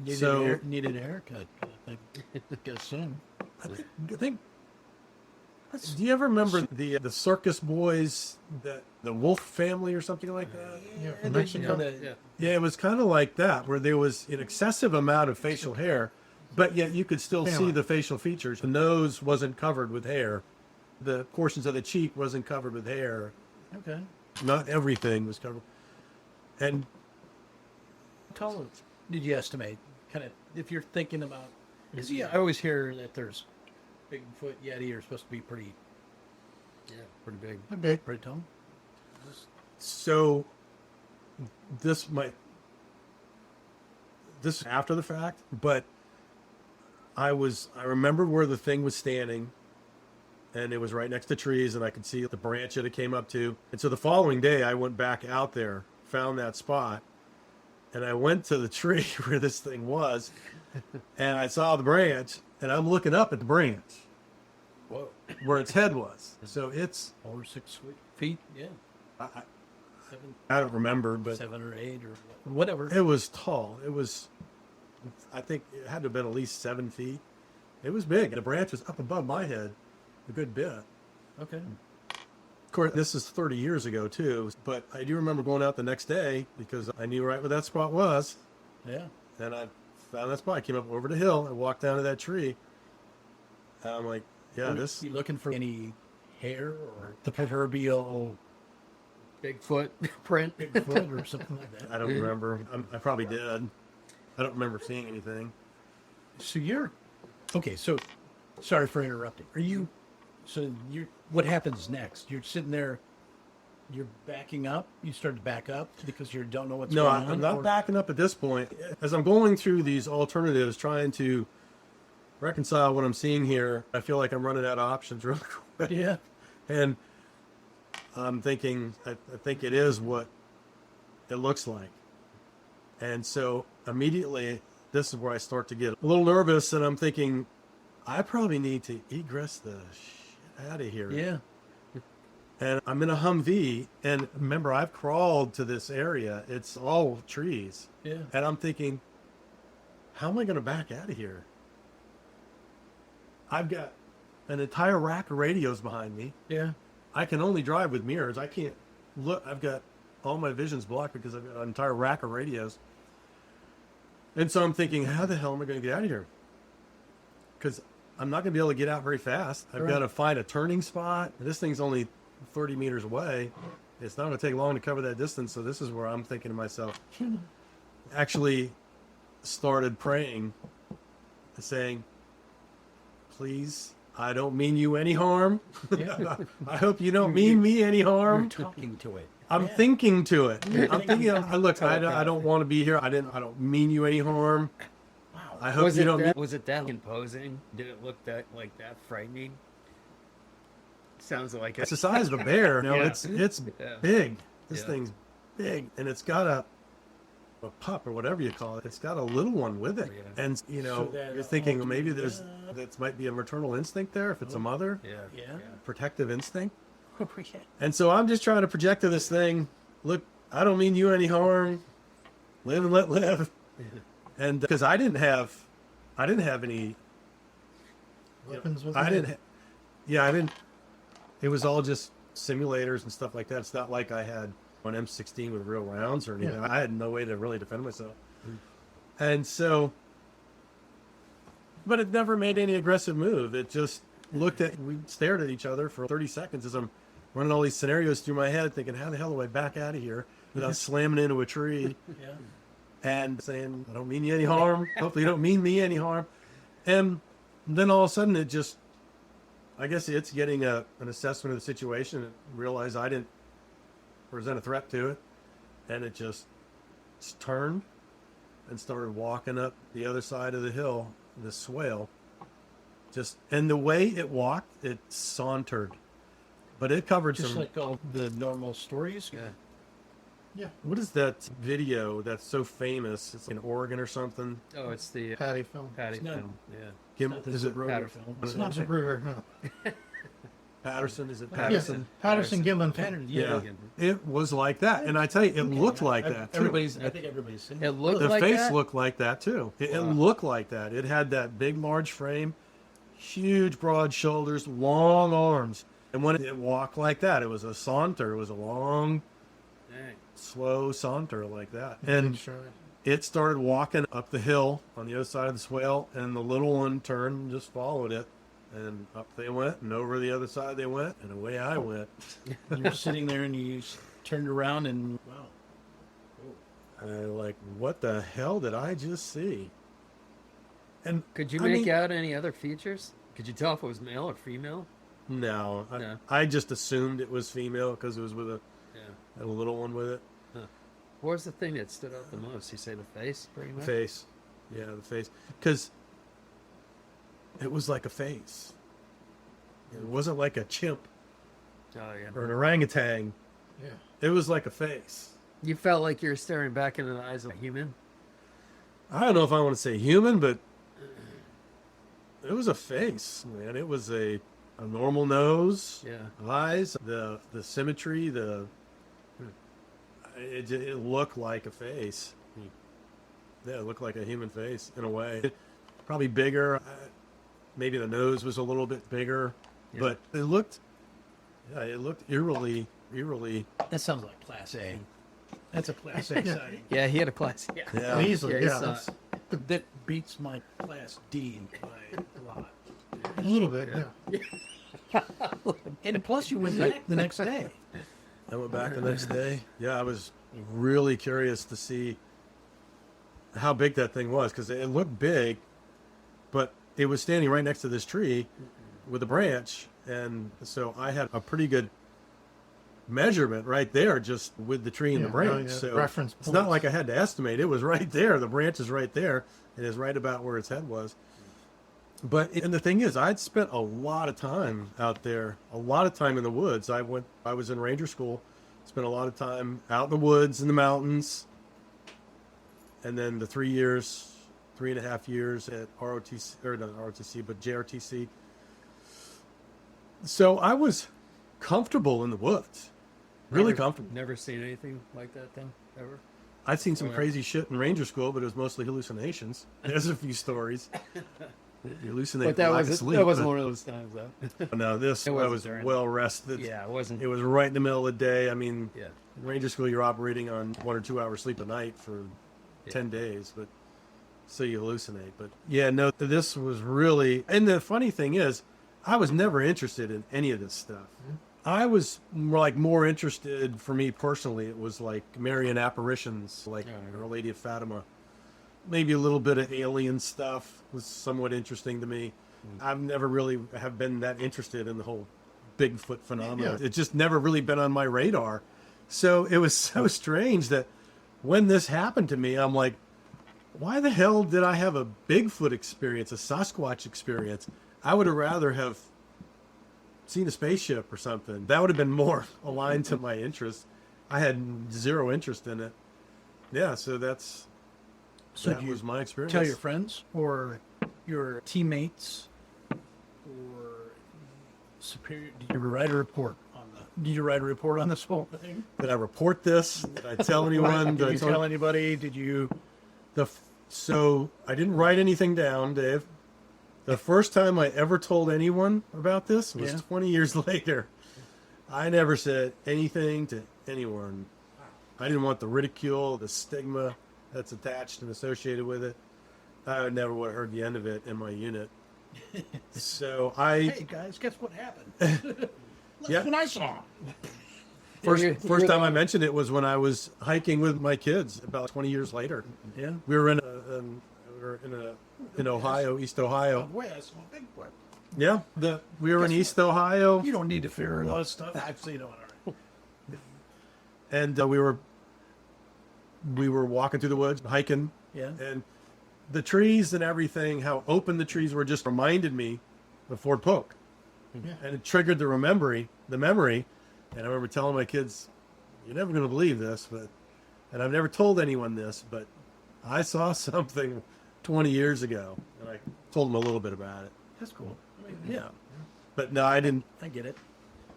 Needed a haircut. I guess so.
I think. Do you ever remember the circus boys, the Wolf family or something like that?
Yeah,
from
Mexico.
Yeah.
Yeah, it was kind of like that, where there was an excessive amount of facial hair, but yet you could still see the facial features. The nose wasn't covered with hair. The portions of the cheek wasn't covered with hair.
Okay.
Not everything was covered. And
How tall did you estimate? Kind of, if you're thinking about, because I always hear that there's Bigfoot, Yeti are supposed to be pretty
Yeah, pretty big.
Okay.
pretty tall.
so this is after the fact, but I remember where the thing was standing, and it was right next to trees, and I could see the branch that it came up to. And so the following day I went back out there, found that spot, and I went to the tree where this thing was, and I saw the branch, and I'm looking up at the branch
Whoa.
where its head was. So it's,
4 or 6 feet. Yeah.
I,
7,
I don't remember, but
7 or 8 or whatever.
it was tall. It was, I think it had to have been at least 7 feet. It was big. The branch was up above my head a good bit.
Okay.
Of course, this is 30 years ago too, but I do remember going out the next day because I knew right where that spot was.
Yeah.
And I found that spot. I came up over the hill. I walked down to that tree. And I'm like, yeah, this.
You looking for any hair or the proverbial
Bigfoot print.
Bigfoot or something like that?
I don't remember. I probably did. I don't remember seeing anything.
So you're okay. So sorry for interrupting. What happens next? You're sitting there you're backing up. You start to back up because you don't know what's
No,
going on.
I'm not
or-
backing up at this point. As I'm going through these alternatives, trying to reconcile what I'm seeing here, I feel like I'm running out of options real quick.
Yeah.
And I'm thinking, I think it is what it looks like. And so immediately, this is where I start to get a little nervous, and I'm thinking, I probably need to egress the shit out of here.
Yeah.
And I'm in a Humvee, and remember, I've crawled to this area. It's all trees.
Yeah.
And I'm thinking, how am I going to back out of here? I've got an entire rack of radios behind me.
Yeah.
I can only drive with mirrors. I can't look. I've got all my vision's blocked because I've got an entire rack of radios. And so I'm thinking, how the hell am I going to get out of here? Because I'm not going to be able to get out very fast. I've got to find a turning spot. This thing's only 30 meters away. It's not going to take long to cover that distance. So this is where I'm thinking to myself, actually started praying, saying, please, I don't mean you any harm.
Yeah.
I hope you don't mean me any
You're
harm.
talking to it.
I'm thinking to it. I'm thinking. Look, I don't want to be here. I don't mean you any harm.
Wow.
I hope
Was
you
it
don't.
that, was it that imposing? Did it look that like that frightening? Sounds like
It's
it.
the size of a bear. No,
Yeah.
it's
Yeah.
big. This
Yeah.
thing's big, and it's got a pup or whatever you call it. It's got a little one with it,
Yeah.
and
So that-
you're thinking, well, maybe that might be a maternal instinct there if it's a mother,
Yeah.
Yeah.
protective instinct.
Yeah.
And so I'm just trying to project to this thing, look, I don't mean you any harm. Live and let live. And because I didn't have any.
Weapons with
I
it.
didn't. I didn't. It was all just simulators and stuff like that. It's not like I had an M16 with real rounds or anything.
Yeah.
I had no way to really defend myself. And so, but it never made any aggressive move. It just we stared at each other for 30 seconds as I'm running all these scenarios through my head, thinking, how the hell do I back out of here without slamming into a tree
Yeah.
and saying, I don't mean you any harm. Hopefully you don't mean me any harm. And then all of a sudden it just, I guess it's getting an assessment of the situation and realize I didn't present a threat to it. And it just turned and started walking up the other side of the hill, the swale. And the way it walked, it sauntered. But it covered
Just
some.
like all the normal stories.
Yeah.
Yeah.
What is that video that's so famous? It's in Oregon or something.
Oh, it's the
Patty film.
patty
It's not-
film. Yeah.
Is it
Patterson?
It's not Zapruder, no.
Patterson? Is it
Yes,
Patterson?
Patterson Gimlin film.
Patterson.
Yeah.
Yeah.
It was like that. And I tell you, it looked like that. Too.
I think everybody's seen
It looked
The
like
face
that.
looked like that too. It looked like that. It had that big, large frame, huge, broad shoulders, long arms. And when it walked like that, it was a saunter. It was a long,
Dang.
slow saunter like that. And
Sure.
it started walking up the hill on the other side of the swale, and the little one turned and just followed it. And up they went, and over the other side they went, and away I went.
And you're sitting there and you turned around and wow.
And I'm like, what the hell did I just see? And
Could you
I
make
mean,
out any other features? Could you tell if it was male or female?
No,
No.
I just assumed it was female because it was with
Yeah.
a little one with it.
What was the thing that stood out the most? You say the face, pretty much.
Face. Yeah, the face. Because it was like a face. It wasn't like a chimp
Oh yeah.
or an orangutan.
Yeah.
It was like a face.
You felt like you were staring back into the eyes of a human.
I don't know if I want to say human, but it was a face, man. It was a normal nose,
Yeah.
eyes, the symmetry, it looked like a face. Yeah, it looked like a human face in a way. Probably bigger. Maybe the nose was a little bit bigger,
Yeah.
but it looked eerily.
That sounds like Class A. That's a Class A sighting.
Yeah, he had a class. Yeah.
Yeah.
Easily,
Yeah, he
yeah.
saw
That's
That beats my Class D by a lot.
a little bit, yeah.
And plus, you went back the next day.
I went back the next day. Yeah, I was really curious to see how big that thing was because it looked big, but it was standing right next to this tree with a branch, and so I had a pretty good measurement right there, just with the tree and the
Yeah,
branch.
yeah,
So
reference
it's not
points.
like I had to estimate. It was right there. The branch is right there. It is right about where its head was. But and the thing is, I'd spent a lot of time out there, a lot of time in the woods. I was in ranger school, spent a lot of time out in the woods, in the mountains, and then the 3.5 years at ROTC, or not ROTC, but JRTC. So I was comfortable in the woods, really comfortable.
Never seen anything like that then, ever.
I'd seen some crazy shit in ranger school, but it was mostly hallucinations. There's a few stories. You hallucinate
But that
lack of
wasn't
sleep,
that wasn't
but-
one of those times though.
No, this
It
I
wasn't
was
during-
well rested.
Yeah, it wasn't.
It was right in the middle of the day. I mean,
Yeah.
in ranger school, you're operating on 1 or 2 hours sleep a night for 10 days, but so you hallucinate. But yeah, no, this was really. And the funny thing is, I was never interested in any of this stuff. I was more interested, for me personally, it was like Marian apparitions, like Our Lady of Fatima. Maybe a little bit of alien stuff was somewhat interesting to me. I've never really have been that interested in the whole Bigfoot phenomenon.
Yeah.
It's just never really been on my radar. So it was so strange that when this happened to me, I'm like, why the hell did I have a Bigfoot experience, a Sasquatch experience? I would have rather have seen a spaceship or something. That would have been more aligned to my interest. I had zero interest in it. Yeah, so that
So do you
was my experience.
tell your friends or your teammates or superior? Did you write a report on the? Did you write a report on this whole thing?
Did I report this? Did I tell anyone?
Did
I
you tell anybody? Did you?
So I didn't write anything down, Dave. The first time I ever told anyone about this was 20 years later. I never said anything to anyone. I didn't want the ridicule, the stigma that's attached and associated with it. I never would have heard the end of it in my unit. So
Hey guys, guess what happened? That's
Yeah.
what I saw.
First time I mentioned it was when I was hiking with my kids about 20 years later.
Yeah.
We were in Ohio, East Ohio.
Wait, I saw Bigfoot.
Yeah, we were in East Ohio,
You don't need to fear all this stuff. I've seen it already.
and we were walking through the woods, hiking,
Yeah.
and the trees and everything, how open the trees were, just reminded me of Fort Polk, and it triggered the memory. And I remember telling my kids, "You're never going to believe this, and I've never told anyone this, but I saw something 20 years ago," and I told them a little bit about it.
That's cool. I mean,
Yeah, but no, I didn't.
I get it.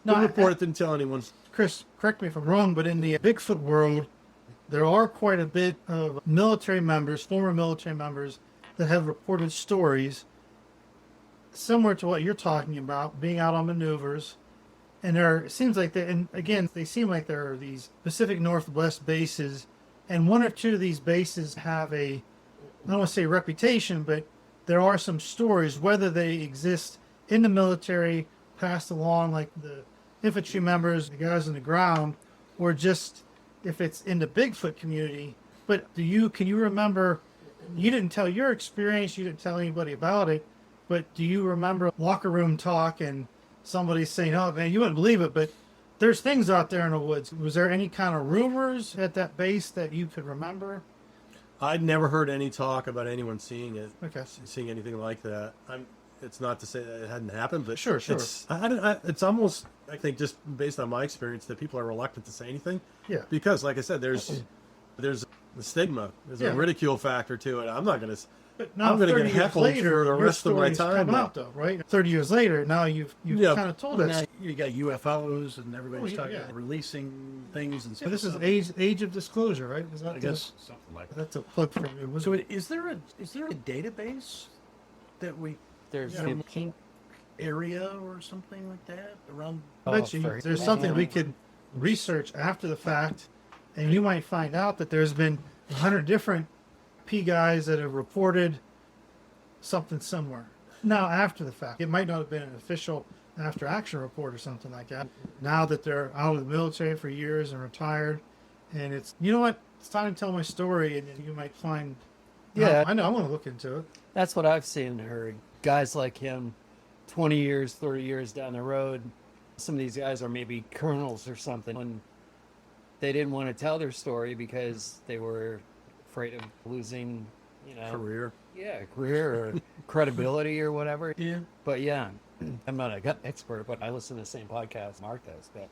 No,
Didn't report it. Didn't tell anyone.
Chris, correct me if I'm wrong, but in the Bigfoot world, there are quite a bit of military members, former military members, that have reported stories similar to what you're talking about, being out on maneuvers. And it seems like and again, they seem like there are these Pacific Northwest bases, and one or two of these bases have I don't want to say reputation, but there are some stories, whether they exist in the military, passed along like the infantry members, the guys on the ground, or just if it's in the Bigfoot community. But can you remember, you didn't tell your experience, you didn't tell anybody about it, but do you remember locker room talk and somebody saying, "Oh man, you wouldn't believe it, but there's things out there in the woods"? Was there any kind of rumors at that base that you could remember?
I'd never heard any talk about anyone seeing it,
Okay.
seeing anything like that. It's not to say that it hadn't happened, but
Sure.
it's almost, I think, just based on my experience, that people are reluctant to say anything.
Yeah.
Because, like I said, there's the stigma, there's
Yeah.
a ridicule factor to it. I'm not going to.
But now,
I'm gonna
30
get
years
heckled
later,
for the
your
rest of my
story's
time
come
now.
out, though, right? 30 years later, now you've
Yeah.
kind of told
Well,
us.
now you got UFOs and everybody's
Oh,
talking
yeah.
about releasing things and
So this is
stuff.
age of disclosure, right? Is that
I guess something like that.
that's a plug for you.
So is there a database that we
There's
Yeah. area or something like that around?
I bet you
for
there's something we could research after the fact, and you might find out that there's been 100 different P guys that have reported something similar. Now, after the fact, it might not have been an official after action report or something like that. Now that they're out of the military for years and retired, and it's, you know what, it's time to tell my story, and then you might find.
Yeah.
I know. I want to look into it.
That's what I've seen and heard. Guys like him, 20 years, 30 years down the road, some of these guys are maybe colonels or something, and they didn't want to tell their story because they were afraid of losing,
Career.
career or credibility or whatever.
Yeah.
But yeah, I'm not a gun expert, but I listen to the same podcast Mark does. But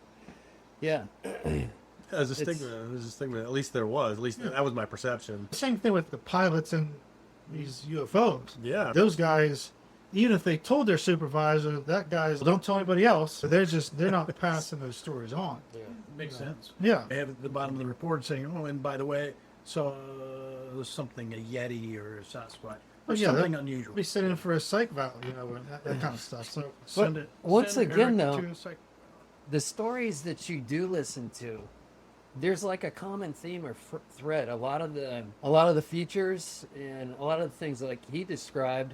yeah,
There's a stigma. At least there was. At least that was my perception.
Same thing with the pilots and these UFOs.
Yeah.
Those guys, even if they told their supervisor, that guy's don't tell anybody else, they're not passing those stories on.
Makes sense.
Yeah.
They have at the bottom of the report saying, "Oh, and by the way, so something, a Yeti or a Sasquatch, or something unusual."
Be sitting for a psych valve, and that kind of stuff. So
Send it.
once
send
again,
Eric
though,
to a psych-
the stories that you do listen to, there's like a common theme or thread. A lot of the features and a lot of the things like he described,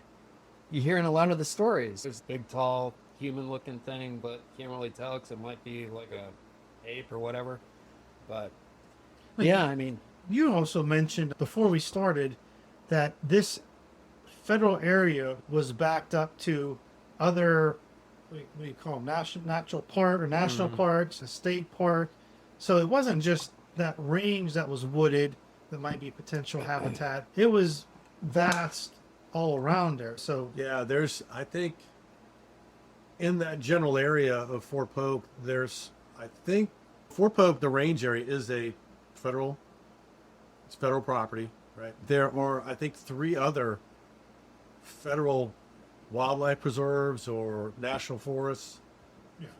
you hear in a lot of the stories. There's a big, tall, human-looking thing, but can't really tell because it might be like a ape or whatever. But yeah, I mean,
you also mentioned before we started that this federal area was backed up to other, what do you call them, natural park or national parks, a state park. So it wasn't just that range that was wooded that might be potential habitat. It was vast all around there. So
Yeah, I think, in that general area of Fort Pope, Fort Pope, the range area, is federal property, right? There are, I think, 3 other federal wildlife preserves or national forests,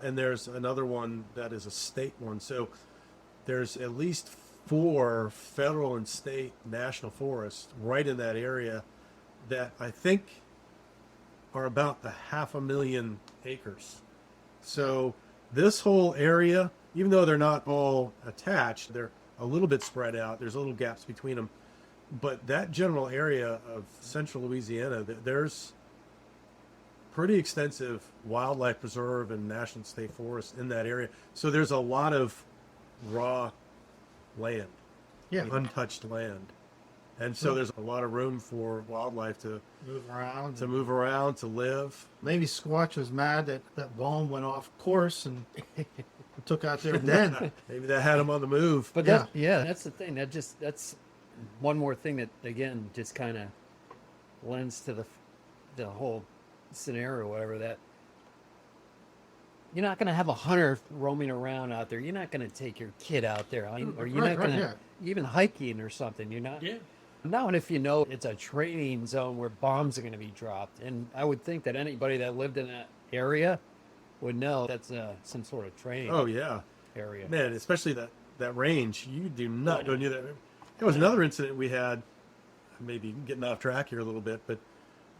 and there's another one that is a state one. So there's at least 4 federal and state national forests right in that area that I think are about 500,000 acres. So this whole area, even though they're not all attached, they're a little bit spread out. There's little gaps between them. But that general area of central Louisiana, there's pretty extensive wildlife preserve and national state forest in that area. So there's a lot of raw land, untouched land. And so there's a lot of room for wildlife to
move around,
to live.
Maybe Squatch was mad that bomb went off course and took out their den.
Maybe that had them on the move.
but that's the thing. That's one more thing that again just kind of lends to the whole scenario, whatever, that you're not going to have a hunter roaming around out there. You're not going to take your kid out there, or you're not going to even hiking or something. You're not.
Yeah.
Not if you know it's a training zone where bombs are going to be dropped. And I would think that anybody that lived in that area would know that's some sort of training area.
Man, especially that range. You do not go near that. There was another incident we had, maybe getting off track here a little bit, but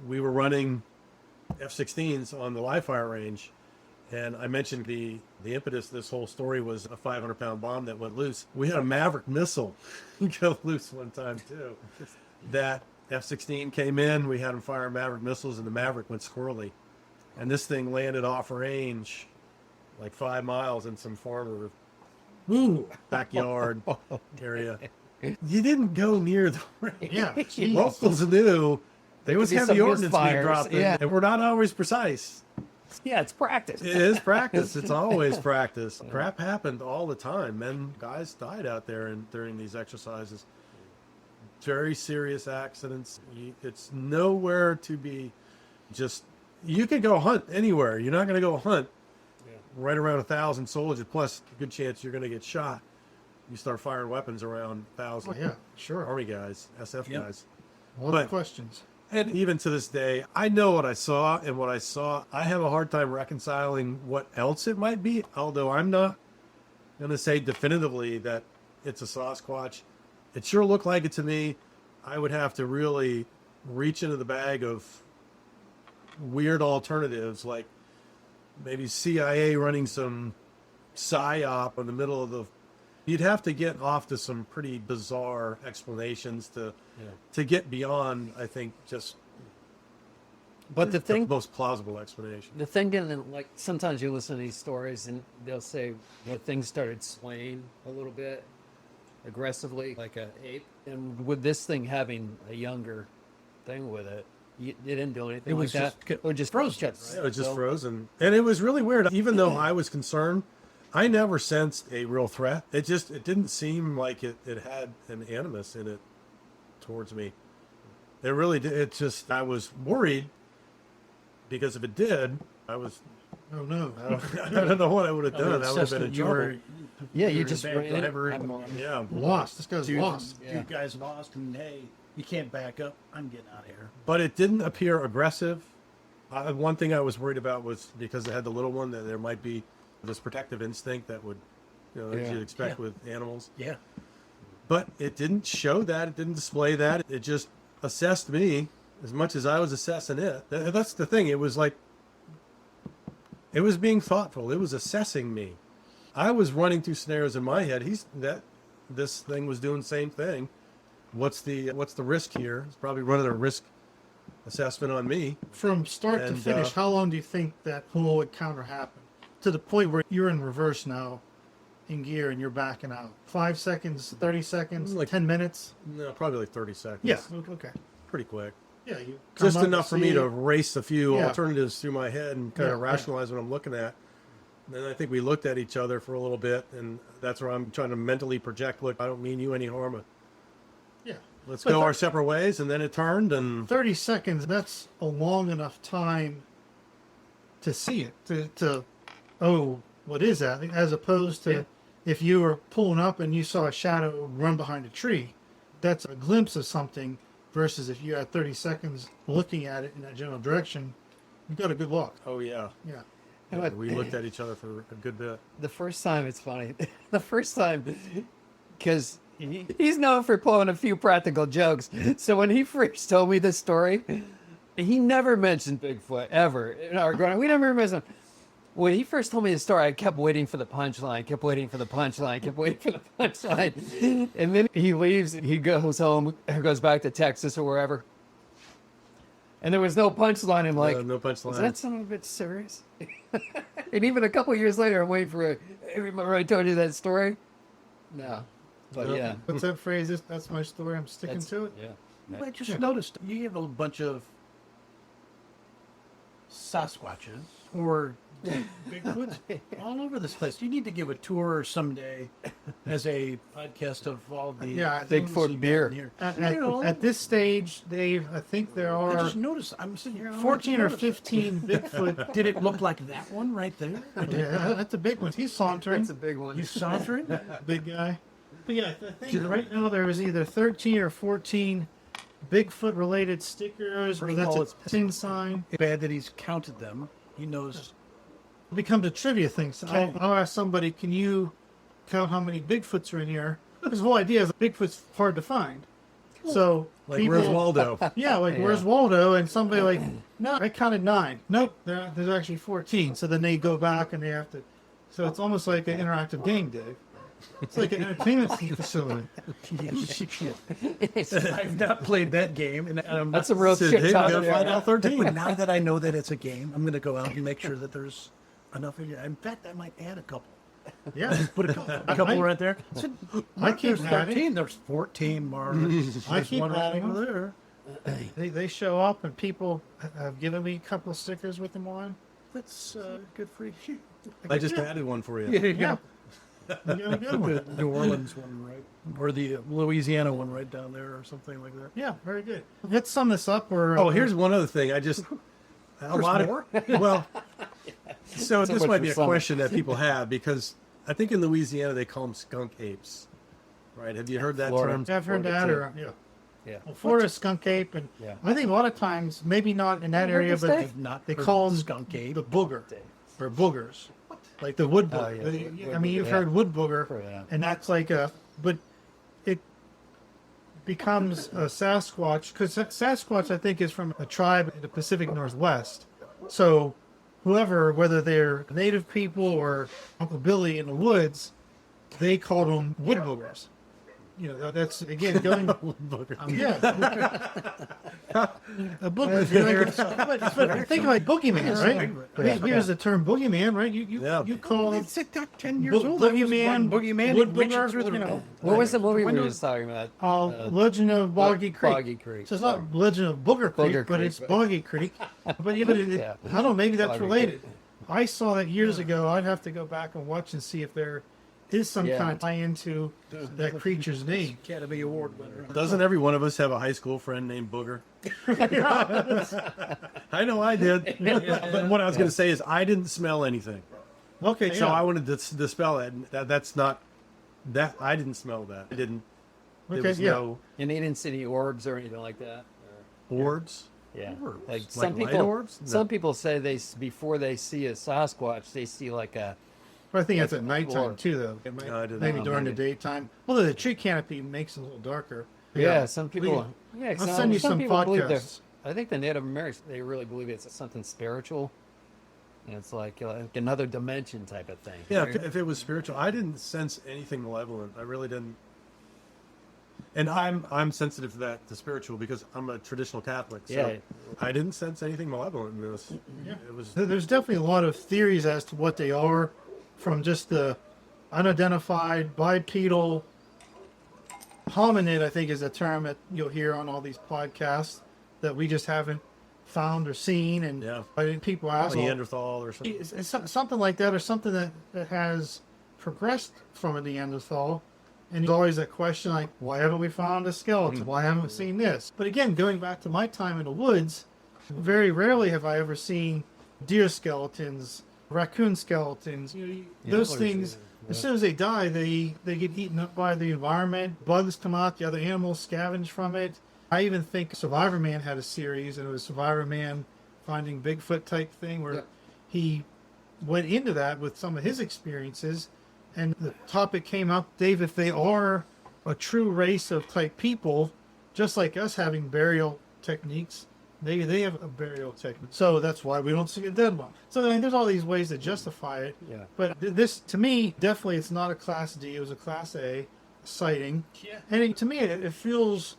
we were running F-16s on the live fire range. And I mentioned the impetus of this whole story was a 500-pound bomb that went loose. We had a Maverick missile go loose one time, too. That F-16 came in, we had them fire Maverick missiles, and the Maverick went squirrely. And this thing landed off range like 5 miles in some farmer backyard area. You didn't go near the range.
Yeah.
Locals knew there was
could be
heavy
some
ordnance being
misfires,
dropped in,
yeah.
and we're not always precise.
Yeah, it's practice.
It is practice. It's always practice. Crap happened all the time. Guys died out there during these exercises. Very serious accidents. It's nowhere to be just... You can go hunt anywhere. You're not going to go hunt right around 1,000 soldiers. Plus, a good chance you're going to get shot. You start firing weapons around 1,000.
Oh, yeah, sure.
Army guys, SF guys.
What are the questions?
And even to this day, I know what I saw, and what I saw, I have a hard time reconciling what else it might be, although I'm not going to say definitively that it's a Sasquatch. It sure looked like it to me. I would have to really reach into the bag of weird alternatives, like maybe CIA running some PSYOP in the middle of the... You'd have to get off to some pretty bizarre explanations to get beyond, I think, just
But
the most plausible explanation.
the thing, then, like sometimes you listen to these stories and they'll say that things started swaying a little bit aggressively, like an ape. And with this thing having a younger thing with it, You didn't do anything
It was
like that.
just
Or just
frozen,
just-
It was just
so-
frozen. And it was really weird. Even though I was concerned, I never sensed a real threat. It didn't seem like it had an animus in it towards me. It really did. It just, I was worried because if it did, I was,
Oh no.
I don't know what I would have done. I would have
Assessed
been in
that you
trouble.
were,
Yeah,
you
you
were
just
a bad
ran it,
driver.
have 'em on.
Yeah.
Lost. This guy's
Dude,
lost.
Yeah.
you guys lost, and hey, you can't back up. I'm getting out of here.
But it didn't appear aggressive. One thing I was worried about was because it had the little one, that there might be this protective instinct that would, that
Yeah.
you'd expect
Yeah.
with animals.
Yeah.
But it didn't show that. It didn't display that. It just assessed me as much as I was assessing it. That's the thing. It was like, it was being thoughtful. It was assessing me. I was running through scenarios in my head. This thing was doing the same thing. What's the risk here? It's probably running a risk assessment on me.
From start to
And,
finish, how long do you think that whole encounter happened? To the point where you're in reverse now, in gear, and you're backing out. 5 seconds, 30 seconds,
Like-
10 minutes.
No, probably like 30 seconds.
Yeah. Okay.
Pretty quick.
Yeah. You come
Just
up
enough for me
see
to
it.
race a few
Yeah.
alternatives through my head and kind
Yeah,
of
yeah.
rationalize what I'm looking at. And then I think we looked at each other for a little bit, and that's where I'm trying to mentally project, look, I don't mean you any harm.
Yeah.
Let's
But
go
thir-
our separate ways. And then it turned, and
30 seconds, that's a long enough time to see it. Oh, what is that? As opposed to
Yeah.
if you were pulling up and you saw a shadow run behind a tree, that's a glimpse of something versus if you had 30 seconds looking at it in that general direction, you got a good look.
oh yeah.
Yeah.
And what-
We looked at each other for a good bit.
The first time, it's funny. The first time, because he's known for pulling a few practical jokes. So when he first told me this story, he never mentioned Bigfoot ever. In our growing up, we never mentioned. When he first told me the story, I kept waiting for the punchline, kept waiting for the punchline, kept waiting for the punchline. And then he leaves, he goes home, or goes back to Texas or wherever. And there was no punchline. I'm like,
No punchline.
is that something a bit serious? And even a couple of years later, I'm waiting for a. Remember I told you that story? No. But
Nope.
yeah.
What's that phrase? That's my story. I'm sticking
That's-
to it.
Yeah.
I just noticed you have a bunch of Sasquatches or Bigfoots all over this place. You need to give a tour someday as a podcast of all the
Yeah,
Bigfoot beer.
here.
At,
You know,
at this stage, Dave, I think there
I
are
just noticed. I'm sitting here.
14 or 15 Bigfoot.
Did it look like that one right there?
Yeah, that's a big one. He's sauntering.
That's a big one.
You sauntering?
Big guy. But yeah, I think right now there was either 13 or 14 Bigfoot related stickers, or
First of all,
that's a tin sign.
It's bad that he's counted them. He knows.
It becomes a trivia thing. So I'll ask somebody, can you count how many Bigfoots are in here? Because the whole idea is Bigfoot's hard to find. So
Like, where's Waldo?
Yeah, like where's Waldo? And somebody like, no, I counted 9. Nope, there's actually 14. So then they go back and they have to. So it's almost like an interactive game, Dave. It's like an entertainment facility.
I've not played that game, and I'm
That's
not,
a real
Said,
shit
"Hey, we
talk.
gotta find
Yeah.
out 13.
But now that I know that it's a game, I'm going to go out and make sure that there's enough. In fact, I might add a couple.
Yeah,
Put a couple right there.
I keep
There's
adding.
13. There's 14, Mark.
I
There's
keep
one right
adding
over
them.
there.
They show up and people have given me a couple of stickers with them on.
That's good for you.
I just added one for you.
Yeah, you got a good one.
The New Orleans one, right? Or the Louisiana one right down there or something like that.
Yeah, very good. Let's sum this up. Or
Oh, here's one other thing. A lot
more?
of well. So this
much
might
for
be a
summer.
question that people have because I think in Louisiana they call them skunk apes, right? Have you heard that
Florida.
term?
I've heard that. Or yeah,
Yeah.
well, Florida skunk ape, and
Yeah.
I think a lot of times, maybe not in that
What
area,
did they
but
say?
I've not
they
heard
call them
skunk ape.
the booger or boogers, like the wood booger.
Oh, yeah.
I mean, you've
Yeah.
heard wood booger,
Yeah.
and that's like but it becomes a Sasquatch because Sasquatch, I think, is from a tribe in the Pacific Northwest. So whoever, whether they're native people or Uncle Billy in the woods, they called them wood boogers. you know, that's again going. Yeah. A book. But think like boogeyman, right? Here's the term boogeyman, right? You call it
It's 10 years old.
boogeyman,
Boogeyman
wood
reaching
booger,
through the.
you know.
What was the movie we were
Windows-
just talking about?
Legend of Boggy Creek.
Boggy Creek.
So it's not Legend of Booger Creek,
Booger
but
Creek,
it's
but-
Boggy Creek. But yeah,
Yeah.
I don't know, maybe that's
Boggy
related.
Creek.
I saw that years ago. I'd have to go back and watch and see if there is some
Yeah.
kind of tie into that creature's name.
Academy Award winner.
Doesn't every one of us have a high school friend named Booger? I know I did. But what I was going to say is I didn't smell anything.
Okay,
So
yeah.
I wanted to dispel it. That's not that. I didn't smell that. I didn't. There
Okay,
was
yeah.
no
And he didn't see any orbs or anything like that.
orbs.
Yeah,
Orbs?
like
Like
some
light
people.
orbs? No.
Some people say before they see a Sasquatch, they see like a.
But I think that's at nighttime
Or-
too, though. It might-
No, I didn't
maybe
know.
during the daytime. Well, the tree canopy makes it a little darker.
Yeah, some people. Yeah,
I'll send you some
people believe they're-
podcasts.
I think the Native Americans they really believe it's something spiritual. And it's like another dimension type of thing.
Yeah,
right?
if it was spiritual, I didn't sense anything malevolent. I really didn't. And I'm sensitive to that, to spiritual, because I'm a traditional Catholic. So
Yeah.
I didn't sense anything malevolent in this.
Yeah.
It was.
There's definitely a lot of theories as to what they are, from just the unidentified bipedal hominid, I think is a term that you'll hear on all these podcasts that we just haven't found or seen. And
Yeah.
I think people ask,
Neanderthal or something.
it's something like that, or something that has progressed from a Neanderthal. And there's always that question like, why haven't we found a skeleton? Why haven't we seen this? But again, going back to my time in the woods, very rarely have I ever seen deer skeletons, raccoon skeletons. Those things, as soon as they die, they get eaten up by the environment. Bugs come out, the other animals scavenge from it. I even think Survivor Man had a series, and it was Survivor Man finding Bigfoot type thing, where he went into that with some of his experiences. And the topic came up, Dave, if they are a true race of type people, just like us having burial techniques, they have a burial technique. So that's why we don't see a dead one. So I mean, there's all these ways to justify it.
Yeah.
But this, to me, definitely it's not a Class D. It was a Class A sighting.
Yeah.
And to me, it feels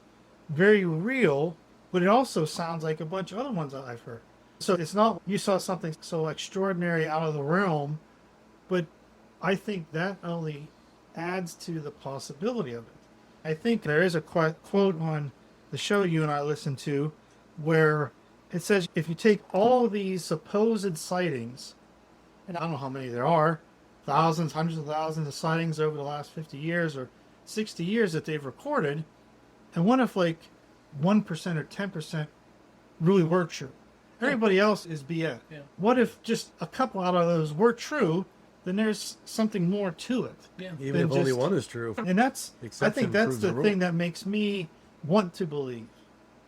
very real, but it also sounds like a bunch of other ones that I've heard. So it's not you saw something so extraordinary out of the realm, but I think that only adds to the possibility of it. I think there is a quote on the show you and I listened to where it says if you take all these supposed sightings, and I don't know how many there are, thousands, hundreds of thousands of sightings over the last 50 years or 60 years that they've recorded, and what if like 1% or 10% really were true? Everybody else is BS.
Yeah.
What if just a couple out of those were true? Then there's something more to it.
Yeah.
Even
Than
if only
just-
one is true.
And that's, I
Exception
think that's
proves
the
the rule.
thing that makes me want to believe.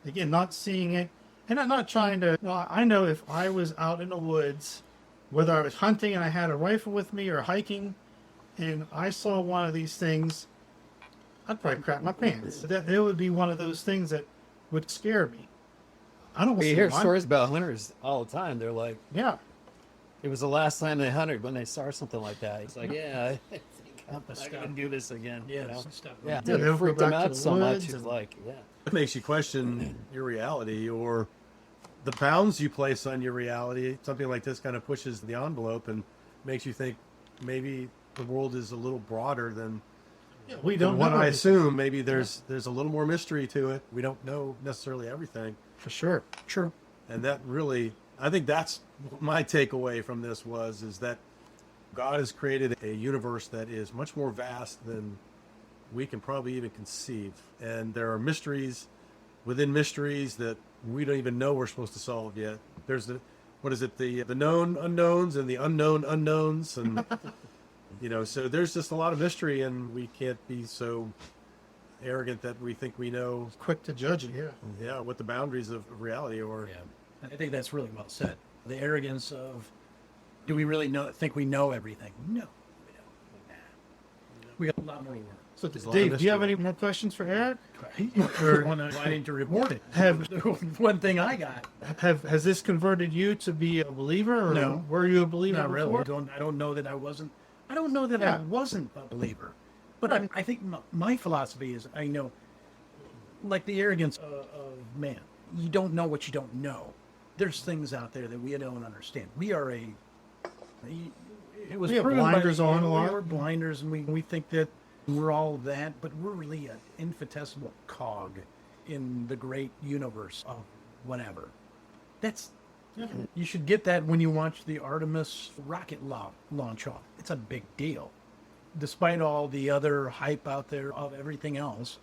Again, not seeing it, and I'm not trying to, I know if I was out in the woods, whether I was hunting and I had a rifle with me or hiking, and I saw one of these things, I'd probably crap my pants. That it would be one of those things that would scare me. I don't want
You
to
hear
see one.
stories about hunters all the time. They're like,
Yeah.
it was the last time they hunted when they saw something like that. It's like, yeah, I think I'm not going to do this again.
Yeah.
You know?
Stuff.
Yeah,
Yeah, they'll
it freaked
go
them
back to
out
the
so much.
woods
It's
and-
like, yeah.
It makes you question your reality or the bounds you place on your reality. Something like this kind of pushes the envelope and makes you think maybe the world is a little broader than
We don't
what
know
I
it.
assume. Maybe there's a little more mystery to it. We don't know necessarily everything.
For sure.
True.
And that really, I think that's my takeaway from this is that God has created a universe that is much more vast than we can probably even conceive. And there are mysteries within mysteries that we don't even know we're supposed to solve yet. There's the known unknowns and the unknown unknowns. And, so there's just a lot of mystery, and we can't be so arrogant that we think we know,
Quick to judge it, yeah.
what the boundaries of reality are.
Yeah. I think that's really well said. The arrogance of, do we really think we know everything? No, we don't. Nah. We got a lot more to learn.
So,
There's a lot of
Dave, do you have
mystery.
any more questions for Eric?
Or wanting to report it. One thing I got.
Has this converted you to be a believer, or
No.
were you a believer
Not really.
before?
I don't know that I wasn't. I don't know that I wasn't a believer. But I think my philosophy is, I know, like the arrogance of man. You don't know what you don't know. There's things out there that we don't understand. We are a. It was
We have
proven by
blinders on a lot.
We're blinders, and we think that we're all that, but we're really an infinitesimal cog in the great universe of whatever. That's. You should get that when you watch the Artemis rocket launch off. It's a big deal. Despite all the other hype out there of everything else,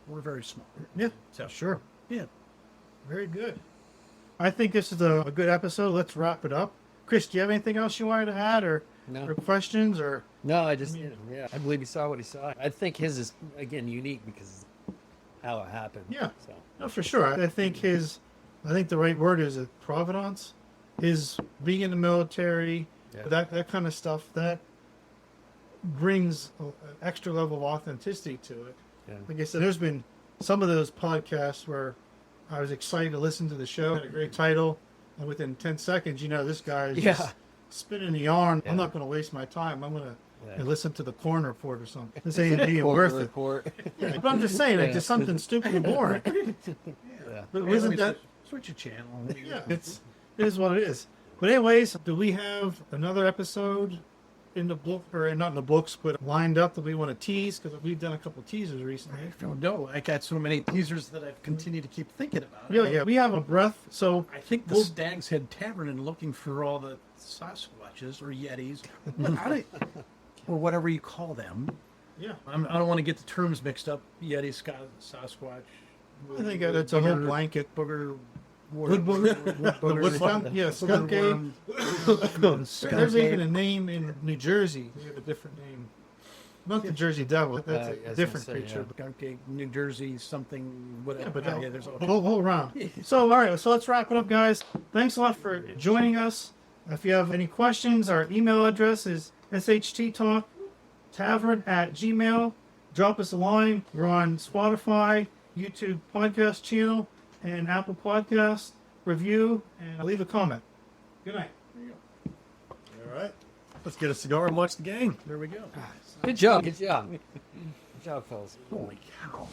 we're very small.
Yeah,
So,
sure.
yeah.
Very good. I think this is a good episode. Let's wrap it up. Chris, do you have anything else you wanted to add or questions or?
No, I just, I believe he saw what he saw. I think his is, again, unique because how it happened.
Yeah.
So.
No, for sure. I think the right word is provenance. His being in the military, that kind of stuff, that brings an extra level of authenticity to it.
Yeah.
Like I said, there's been some of those podcasts where I was excited to listen to the show, had a great title, and within 10 seconds, this guy is just spinning the yarn.
Yeah.
I'm not going to waste my time. I'm going
Yeah.
to listen to the corner report or something. This ain't being worth it.
Report.
Yeah, but I'm just saying, like, just something stupid and boring.
Yeah.
But wasn't that?
Switch a channel.
Yeah, it is what it is. But anyways, do we have another episode in the book, or not in the books, but lined up that we want to tease? Because we've done a couple teasers recently.
I don't know. I got so many teasers that I've continued to keep thinking about.
Yeah, we have a breath. So
I think the Stagshead Tavern and looking for all the Sasquatches or Yetis, or whatever you call them.
yeah,
I don't want to get the terms mixed up. Yeti, Sasquatch.
I think that's a whole blanket.
Booger.
Wood booger, the wood skunk, yeah, skunk ape. There's even a name in New Jersey. We have a different name. Not the Jersey Devil. That's a different creature.
Skunk ape, New Jersey, something, whatever.
Yeah, but
there's all
whole round. So, all right, so let's wrap it up, guys. Thanks a lot for joining us. If you have any questions, our email address is SHT Talk tavern@gmail. Drop us a line. We're on Spotify, YouTube podcast channel, and Apple Podcast. Review and leave a comment. Good night.
All right. Let's get a cigar and watch the game.
There we go.
Good job. Good job. Good job, fellas.
Holy cow.